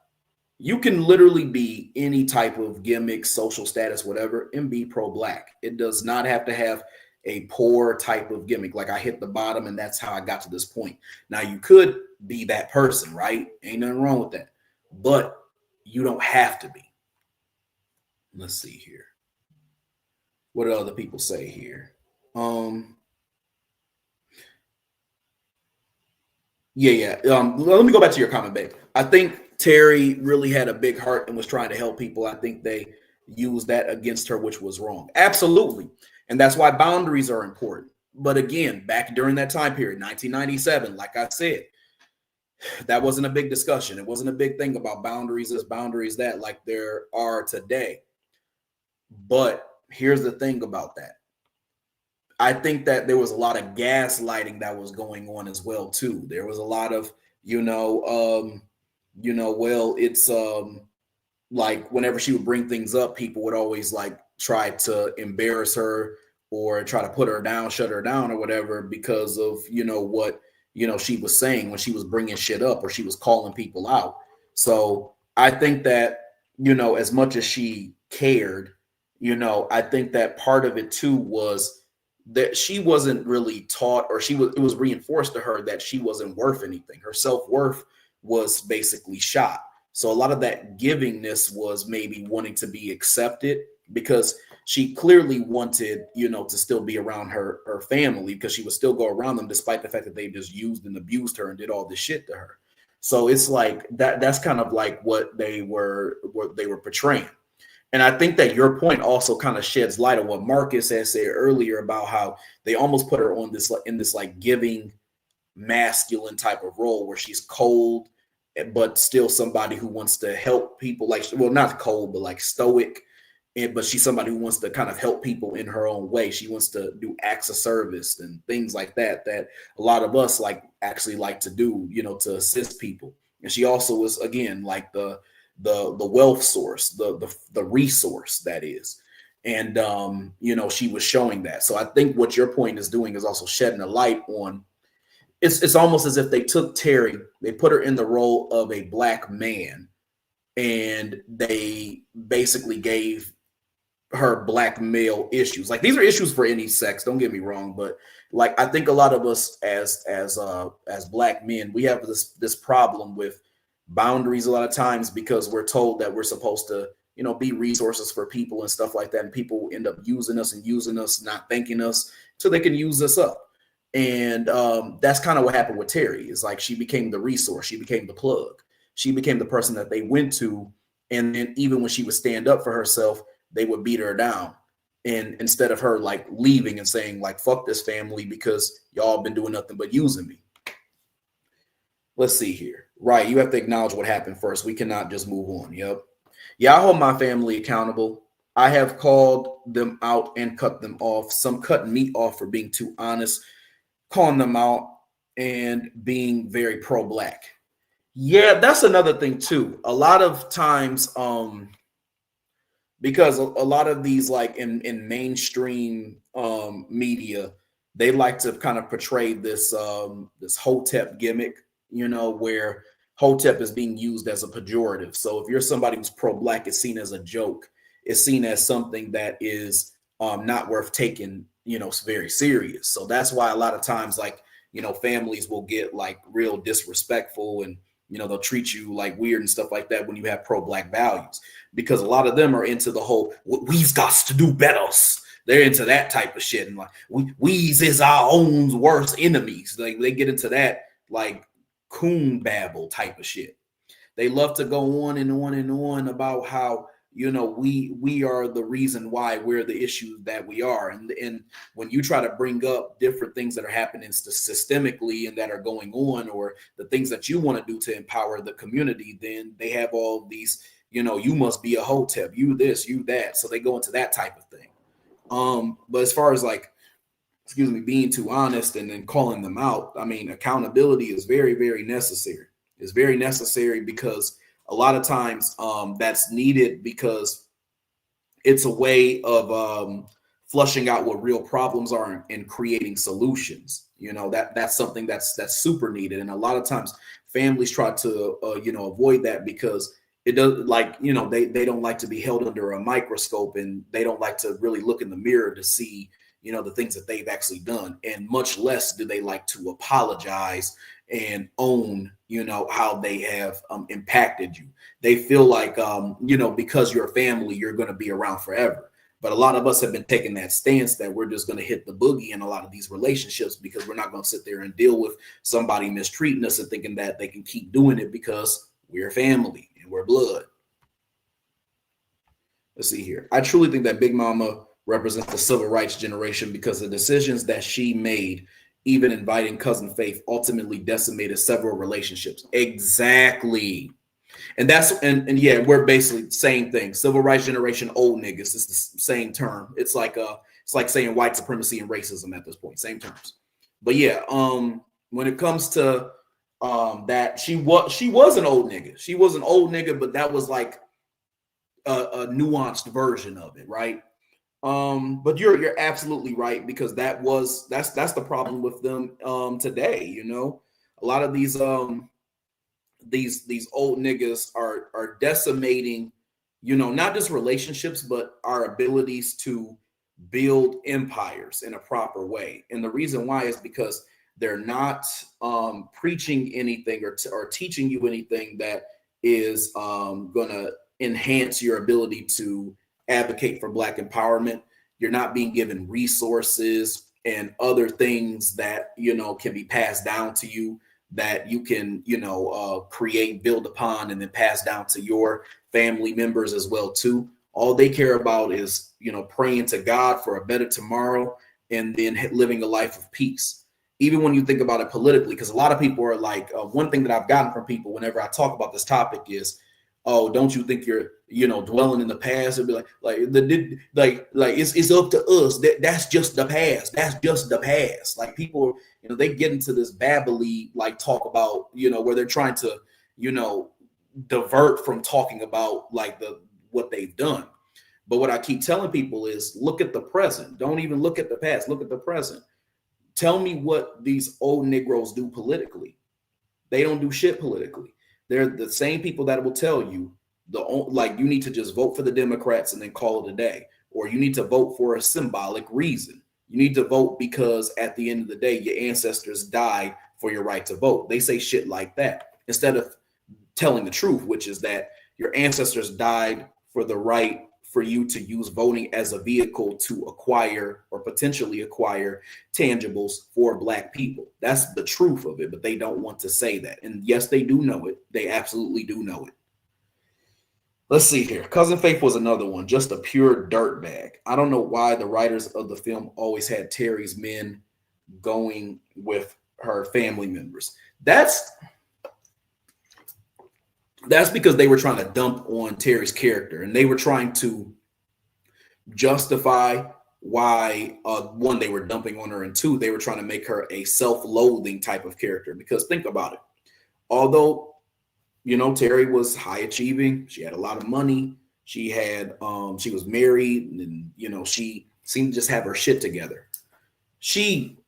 You can literally be any type of gimmick, social status, whatever, and be pro-black. It does not have to have a poor type of gimmick. Like I hit the bottom and that's how I got to this point. Now you could be that person, right? Ain't nothing wrong with that. But you don't have to be. Let's see here. What do other people say here? Yeah. Let me go back to your comment, babe. I think Terry really had a big heart and was trying to help people. I think they used that against her, which was wrong. Absolutely. And that's why boundaries are important. But again, back during that time period, 1997, like I said, that wasn't a big discussion. It wasn't a big thing about boundaries this, boundaries that, like there are today. But here's the thing about that. I think that there was a lot of gaslighting that was going on as well too. There was a lot of, well, it's like whenever she would bring things up, people would always like try to embarrass her or try to put her down, shut her down or whatever because of, what, she was saying when she was bringing shit up or she was calling people out. So I think that, as much as she cared, I think that part of it too was that she wasn't really taught or it was reinforced to her that she wasn't worth anything. Her self-worth was basically shot. So a lot of that givingness was maybe wanting to be accepted because she clearly wanted, to still be around her family because she would still go around them despite the fact that they just used and abused her and did all this shit to her. So it's like that's kind of like what they were portraying. And I think that your point also kind of sheds light on what Marcus had said earlier about how they almost put her on this in this like giving masculine type of role where she's cold, but still somebody who wants to help people. Like, well, not cold, but like stoic. But she's somebody who wants to kind of help people in her own way. She wants to do acts of service and things like that a lot of us actually like to do, to assist people. And she also was, again, like the wealth source, the resource that is. And, she was showing that. So I think what your point is doing is also shedding a light on, it's almost as if they took Terry, they put her in the role of a black man, and they basically gave her black male issues. Like these are issues for any sex, don't get me wrong, but like I think a lot of us as black men, we have this problem with boundaries a lot of times because we're told that we're supposed to, be resources for people and stuff like that. And people end up using us, not thanking us so they can use us up. And that's kind of what happened with Terry. Is like she became the resource, she became the plug, she became the person that they went to. And then even when she would stand up for herself, they would beat her down. And instead of her like leaving and saying like, fuck this family because y'all been doing nothing but using me. Let's see here. Right. You have to acknowledge what happened first. We cannot just move on. Yep. Yeah, I hold my family accountable. I have called them out and cut them off. Some cut me off for being too honest, calling them out and being very pro-black. Yeah, that's another thing too. A lot of times, because a lot of these like in mainstream media, they like to kind of portray this this Hotep gimmick, where Hotep is being used as a pejorative. So if you're somebody who's pro-black, it's seen as a joke. It's seen as something that is not worth taking, very serious. So that's why a lot of times, like, families will get like real disrespectful, and they'll treat you like weird and stuff like that when you have pro-black values, because a lot of them are into the whole we've got to do better. They're into that type of shit, and like we's is our own worst enemies. Like they get into that like coon babble type of shit. They love to go on and on and on about how we are the reason why we're the issue that we are, and when you try to bring up different things that are happening systemically and that are going on, or the things that you want to do to empower the community, then they have all these, you must be a hotep, you this, you that. So they go into that type of thing. But as far as like, being too honest and then calling them out, I mean, accountability is very, very necessary. It's very necessary because a lot of times that's needed, because it's a way of flushing out what real problems are and creating solutions. That's something that's super needed. And a lot of times families try to, avoid that, because it does, like, they don't like to be held under a microscope, and they don't like to really look in the mirror to see, the things that they've actually done. And much less do they like to apologize and own, how they have impacted you. They feel like, because you're a family, you're going to be around forever. But a lot of us have been taking that stance that we're just going to hit the boogie in a lot of these relationships, because we're not going to sit there and deal with somebody mistreating us and thinking that they can keep doing it because we're family and we're blood. Let's see here. I truly think that Big Mama represents the civil rights generation, because the decisions that she made, even inviting Cousin Faith, ultimately decimated several relationships. Exactly. And yeah, we're basically same thing. Civil rights generation, old niggas. It's the same term. It's like saying white supremacy and racism at this point. Same terms. But yeah, when it comes to that, she was an old nigga. She was an old nigga, but that was like a nuanced version of it, right? But you're absolutely right, because that's the problem with them today. A lot of these old niggas are decimating, not just relationships, but our abilities to build empires in a proper way. And the reason why is because they're not preaching anything or teaching you anything that is gonna enhance your ability to advocate for Black empowerment. You're not being given resources and other things that can be passed down to you, that you can create, build upon, and then pass down to your family members as well too. All they care about is praying to God for a better tomorrow, and then living a life of peace. Even when you think about it politically, because a lot of people are like, one thing that I've gotten from people whenever I talk about this topic is, oh, don't you think you're dwelling in the past? It'd be like it's up to us. That's just the past. That's just the past. Like people, they get into this babbly like talk about where they're trying to divert from talking about like what they've done. But what I keep telling people is, look at the present. Don't even look at the past. Look at the present. Tell me what these old Negroes do politically. They don't do shit politically. They're the same people that will tell you you need to just vote for the Democrats and then call it a day, or you need to vote for a symbolic reason. You need to vote because at the end of the day, your ancestors died for your right to vote. They say shit like that instead of telling the truth, which is that your ancestors died for the right for you to use voting as a vehicle to acquire or potentially acquire tangibles for Black people. That's the truth of it, but they don't want to say that. And yes, they do know it. They absolutely do know it. Let's see here. Cousin Faith was another one, just a pure dirtbag. I don't know why the writers of the film always had Terry's men going with her family members. That's because they were trying to dump on Terry's character, and they were trying to justify why, one, they were dumping on her, and two, they were trying to make her a self-loathing type of character. Because think about it. Although, Terry was high achieving, she had a lot of money, she was married, and, she seemed to just have her shit together. She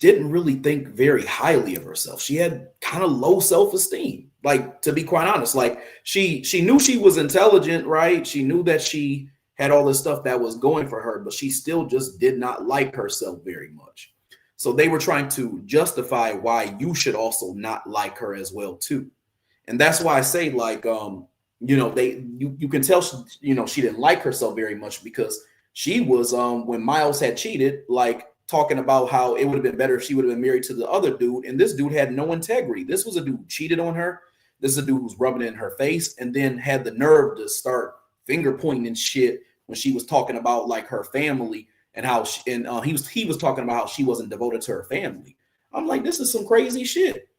didn't really think very highly of herself. She had kind of low self-esteem. Like, to be quite honest, like she knew she was intelligent, right? She knew that she had all this stuff that was going for her, but she still just did not like herself very much. So they were trying to justify why you should also not like her as well too. And that's why I say, like, you can tell she, she didn't like herself very much, because she was, when Miles had cheated, like talking about how it would have been better if she would have been married to the other dude, and this dude had no integrity. This was a dude who cheated on her. This is a dude who's rubbing it in her face, and then had the nerve to start finger pointing and shit when she was talking about like her family, and how he was talking about how she wasn't devoted to her family. I'm like, this is some crazy shit.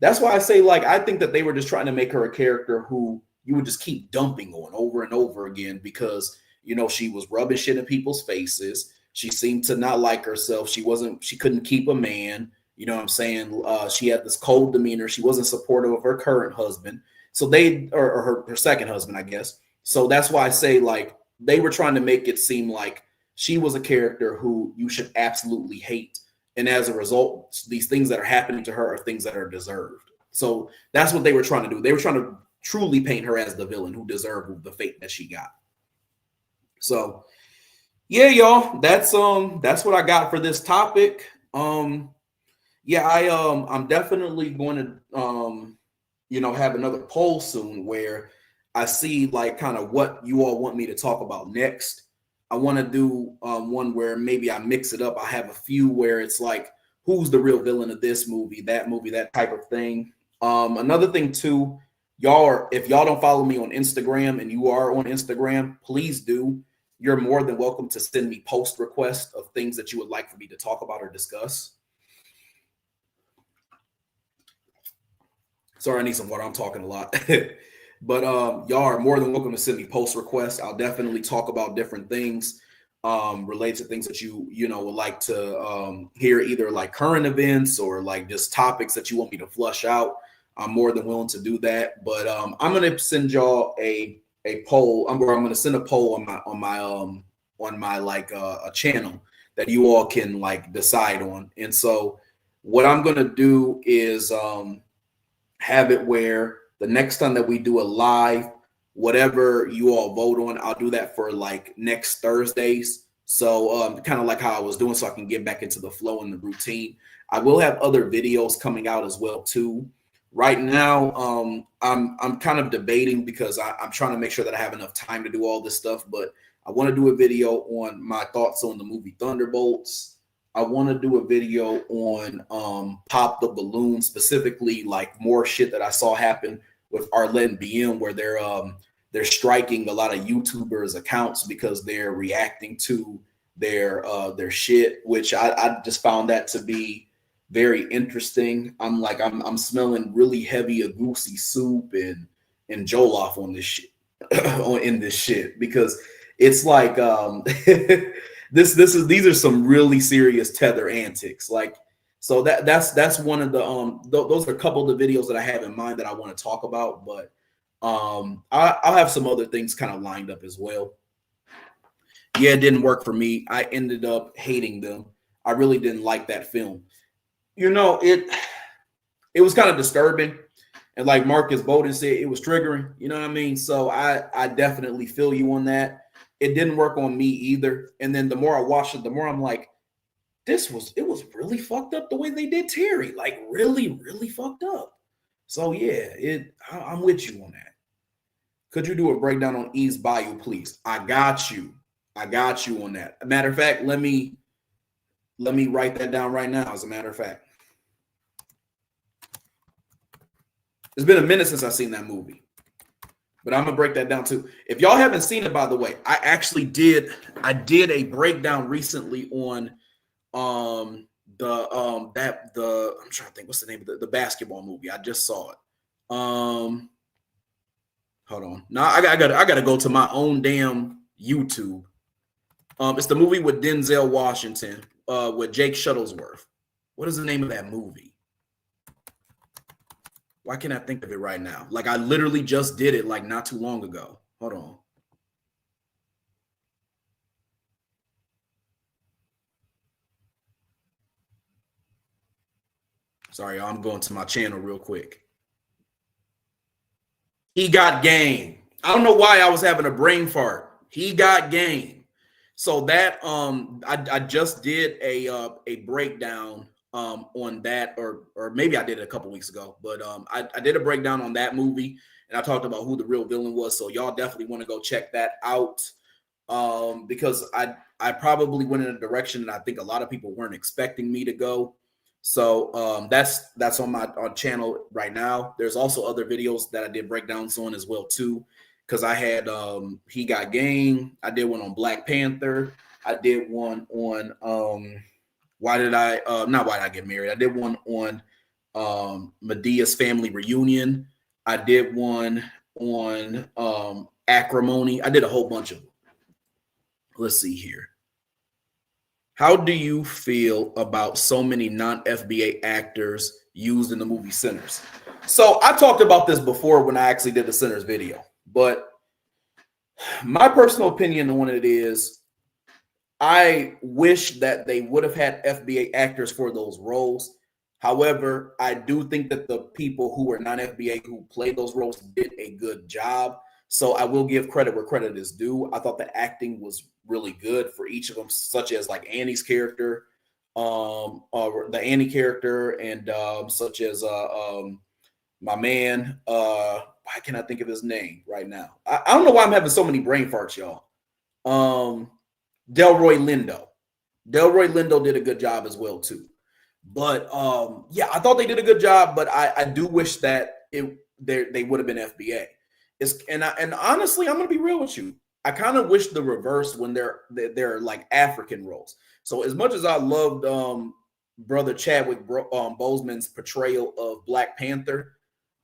That's why I say, like, I think that they were just trying to make her a character who you would just keep dumping on over and over again, because she was rubbing shit in people's faces. She seemed to not like herself. She couldn't keep a man. You know what I'm saying? She had this cold demeanor. She wasn't supportive of her current husband. So or her second husband, I guess. So that's why I say, like, they were trying to make it seem like she was a character who you should absolutely hate. And as a result, these things that are happening to her are things that are deserved. So that's what they were trying to do. They were trying to truly paint her as the villain who deserved the fate that she got. So yeah, y'all, that's what I got for this topic. Yeah, I'm definitely going to have another poll soon where I see like kind of what you all want me to talk about next. I want to do one where maybe I mix it up. I have a few where it's like, who's the real villain of this movie, that type of thing. Another thing too, if y'all don't follow me on Instagram and you are on Instagram, please do. You're more than welcome to send me post requests of things that you would like for me to talk about or discuss. Sorry, I need some water. I'm talking a lot. But y'all are more than welcome to send me post requests. I'll definitely talk about different things related to things that you would like to hear, either like current events or like just topics that you want me to flush out. I'm more than willing to do that. But I'm gonna send y'all a poll. I'm gonna send a poll on my like a channel that you all can like decide on. And so what I'm gonna do is have it where the next time that we do a live, whatever you all vote on, I'll do that for like next Thursdays. So kind of like how I was doing, so I can get back into the flow and the routine. I will have other videos coming out as well too. Right now, I'm kind of debating, because I'm trying to make sure that I have enough time to do all this stuff. But I want to do a video on my thoughts on the movie Thunderbolts. I want to do a video on Pop the Balloon, specifically like more shit that I saw happen with Arlette and BM, where they're striking a lot of YouTubers' accounts because they're reacting to their shit, which I just found that to be very interesting. I'm smelling really heavy Agusi soup and Jollof on this shit in this shit, because it's like these are some really serious tether antics. Like, so that's one of the those are a couple of the videos that I have in mind that I want to talk about. But I'll have some other things kind of lined up as well. Yeah, it didn't work for me. I ended up hating them. I really didn't like that film. It was kind of disturbing. And like Marcus Bowden said, it was triggering. You know what I mean? So I definitely feel you on that. It didn't work on me either. And then the more I watched it, the more I'm like, it was really fucked up the way they did Terry. Like really, really fucked up. So yeah, I'm with you on that. Could you do a breakdown on East Bayou, please? I got you on that. Matter of fact, let me write that down right now, as a matter of fact. It's been a minute since I've seen that movie, but I'm gonna break that down too. If y'all haven't seen it, by the way, I did a breakdown recently on I'm trying to think, what's the name of the basketball movie. I just saw it. Hold on. Now I gotta go to my own damn YouTube. It's the movie with Denzel Washington, with Jake Shuttlesworth. What is the name of that movie? Why can't I think of it right now? Like, I literally just did it like not too long ago. Hold on. Sorry, I'm going to my channel real quick. He got game. I don't know why I was having a brain fart. He got game. So that I just did a breakdown on that, or maybe I did it a couple weeks ago, but I did a breakdown on that movie, and I talked about who the real villain was. So y'all definitely want to go check that out, because I probably went in a direction that I think a lot of people weren't expecting me to go. So that's on my channel right now. There's also other videos that I did breakdowns on as well too, because I had He Got Game. I did one on Black Panther. I did one on Why Did I not Why Did I Get Married? I did one on Medea's Family Reunion. I did one on Acrimony. I did a whole bunch of them. Let's see here. How do you feel about so many non-FBA actors used in the movie Sinners? So I talked about this before when I actually did the Sinners video, but my personal opinion on it is I wish that they would have had FBA actors for those roles. However, I do think that the people who were non-FBA who played those roles did a good job. So I will give credit where credit is due. I thought the acting was really good for each of them, such as like Annie's character, the Annie character, and such as my man. Why can't I think of his name right now? I don't know why I'm having so many brain farts, y'all. Delroy Lindo. Delroy Lindo did a good job as well too. But yeah, I thought they did a good job, but I do wish that they would have been FBA. And honestly, I'm gonna be real with you. I kind of wish the reverse when they're like African roles. So as much as I loved brother Chadwick Boseman's portrayal of Black Panther,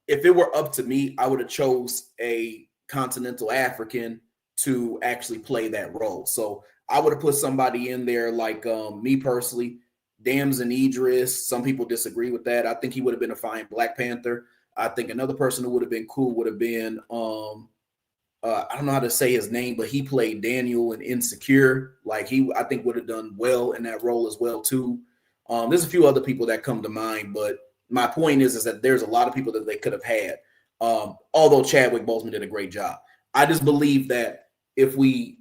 if it were up to me, I would have chose a continental African to actually play that role. So I would have put somebody in there like me personally, Damson Idris. Some people disagree with that. I think he would have been a fine Black Panther. I think another person who would have been cool would have been I don't know how to say his name, but he played Daniel in Insecure. Like I think would have done well in that role as well too. There's a few other people that come to mind, but my point is that there's a lot of people that they could have had. Although Chadwick Boseman did a great job, I just believe that if we,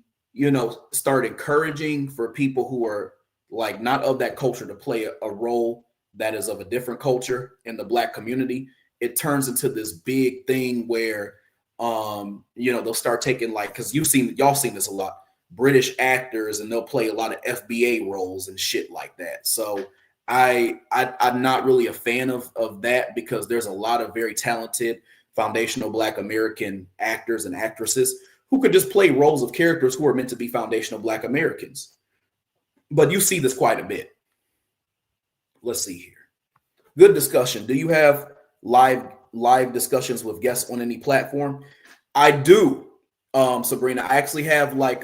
start encouraging for people who are like not of that culture to play a role that is of a different culture in the Black community, it turns into this big thing where they'll start taking like, because y'all seen this a lot, British actors, and they'll play a lot of FBA roles and shit like that. So I'm not really a fan of that, because there's a lot of very talented foundational Black American actors and actresses who could just play roles of characters who are meant to be foundational Black Americans. But you see this quite a bit. Let's see here. Good discussion. Do you have live discussions with guests on any platform? I do, Sabrina. I actually have like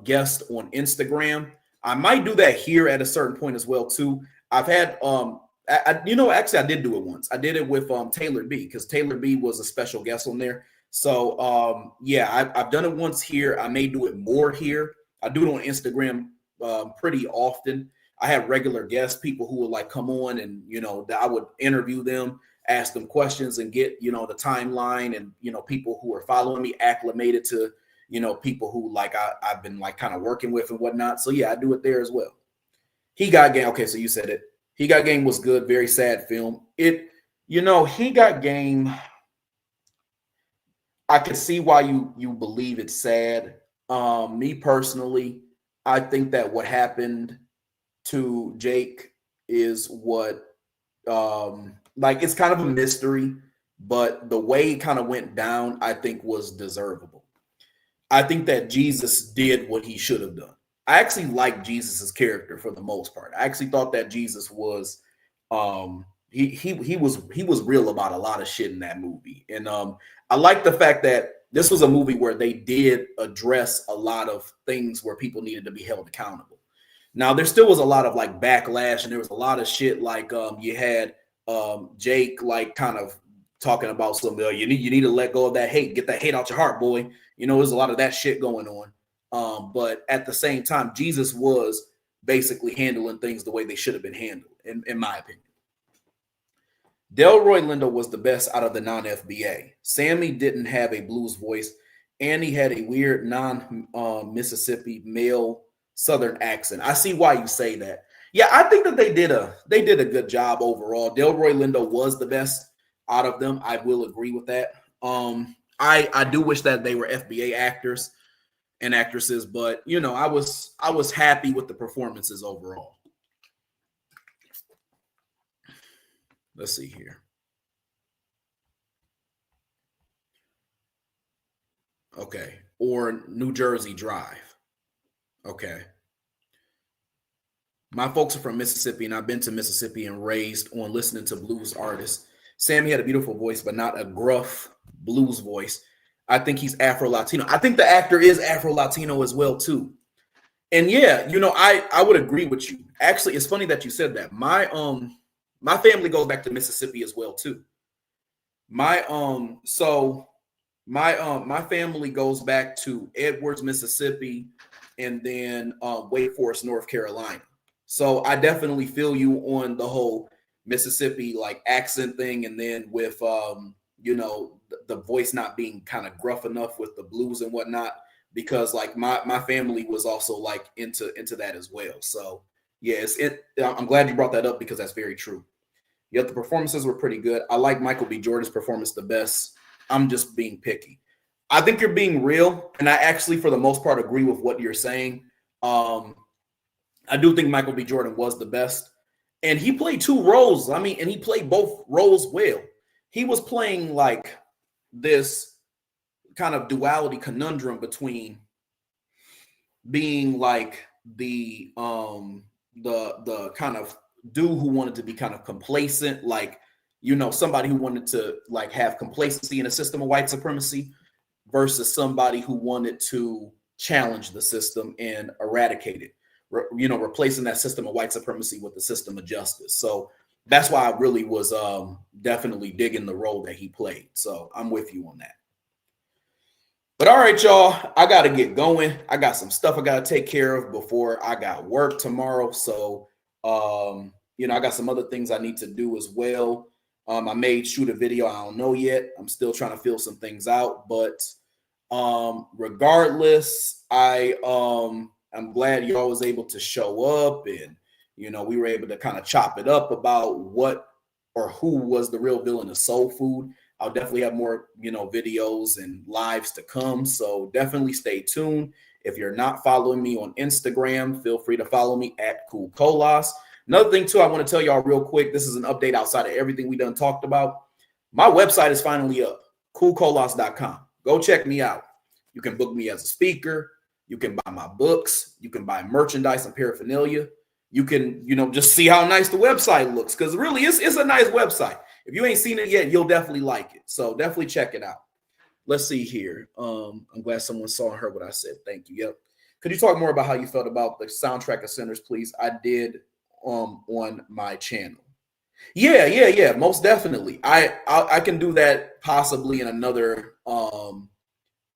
guests on Instagram. I might do that here at a certain point as well too. I've had actually I did do it once. I did it with Taylor B, because Taylor B was a special guest on there. So yeah, I've done it once here. I may do it more here. I do it on Instagram pretty often. I have regular guests, people who would like come on, and I would interview them, ask them questions, and get the timeline, and people who are following me acclimated to people who like I've been like kind of working with and whatnot. So yeah, I do it there as well. He Got Game. Okay, so you said it. He Got Game was good. Very sad film. He Got Game. I can see why you believe it's sad. Me personally, I think that what happened to Jake is what like it's kind of a mystery, but the way it kind of went down, I think was deservable. I think that Jesus did what he should have done. I actually like Jesus's character for the most part. I actually thought that Jesus was he was real about a lot of shit in that movie. And I like the fact that this was a movie where they did address a lot of things where people needed to be held accountable. Now, there still was a lot of like backlash, and there was a lot of shit like you had Jake like kind of talking about some you need to let go of that hate, get that hate out your heart, boy. There's a lot of that shit going on. But at the same time, Jesus was basically handling things the way they should have been handled, in my opinion. Delroy Lindo was the best out of the non-FBA. Sammy didn't have a blues voice, and he had a weird non-Mississippi male Southern accent. I see why you say that. Yeah, I think that they did a good job overall. Delroy Lindo was the best out of them. I will agree with that. I do wish that they were FBA actors and actresses, but I was happy with the performances overall. Let's see here. Okay. Or New Jersey Drive. Okay. My folks are from Mississippi, and I've been to Mississippi and raised on listening to blues artists. Sammy had a beautiful voice, but not a gruff blues voice. I think he's Afro Latino. I think the actor is Afro Latino as well too. And yeah, I would agree with you. Actually, it's funny that you said that. My family goes back to Mississippi as well too. My family goes back to Edwards, Mississippi, and then Wake Forest, North Carolina. So I definitely feel you on the whole Mississippi like accent thing, and then with the voice not being kind of gruff enough with the blues and whatnot, because like my family was also like into that as well. So yeah, I'm glad you brought that up because that's very true. Yet the performances were pretty good. I like Michael B. Jordan's performance the best. I'm just being picky. I think you're being real, and I actually, for the most part, agree with what you're saying. I do think Michael B. Jordan was the best, and he played two roles. I mean, and he played both roles well. He was playing like this kind of duality conundrum between being like the kind of dude who wanted to be kind of complacent, like somebody who wanted to like have complacency in a system of white supremacy versus somebody who wanted to challenge the system and eradicate it, replacing that system of white supremacy with the system of justice. So that's why I really was definitely digging the role that he played. So I'm with you on that. But all right, y'all, I got to get going. I got some stuff I got to take care of before I got work tomorrow. So, I got some other things I need to do as well. I may shoot a video. I don't know yet. I'm still trying to feel some things out. But regardless, I'm glad y'all was able to show up, and we were able to kind of chop it up about what or who was the real villain of soul food. I'll definitely have more videos and lives to come, so definitely stay tuned. If you're not following me on Instagram, feel free to follow me at Cool Colas. Another thing too, I want to tell y'all real quick, this is an update outside of everything we done talked about. My website is finally up, coolcolas.com. Go check me out. You can book me as a speaker. You can buy my books. You can buy merchandise and paraphernalia. You can, just see how nice the website looks, because really it's a nice website. If you ain't seen it yet, you'll definitely like it. So definitely check it out. Let's see here. I'm glad someone saw and heard what I said. Thank you. Yep. Could you talk more about how you felt about the soundtrack of Sinners, please? I did on my channel. Yeah. Most definitely. I can do that possibly in another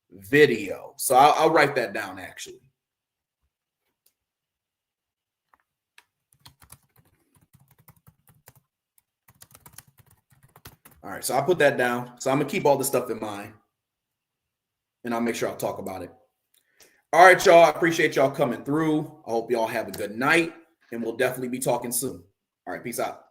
video. So I'll write that down actually. All right, so I'll put that down. So I'm going to keep all this stuff in mind, and I'll make sure I'll talk about it. All right, y'all. I appreciate y'all coming through. I hope y'all have a good night, and we'll definitely be talking soon. All right, peace out.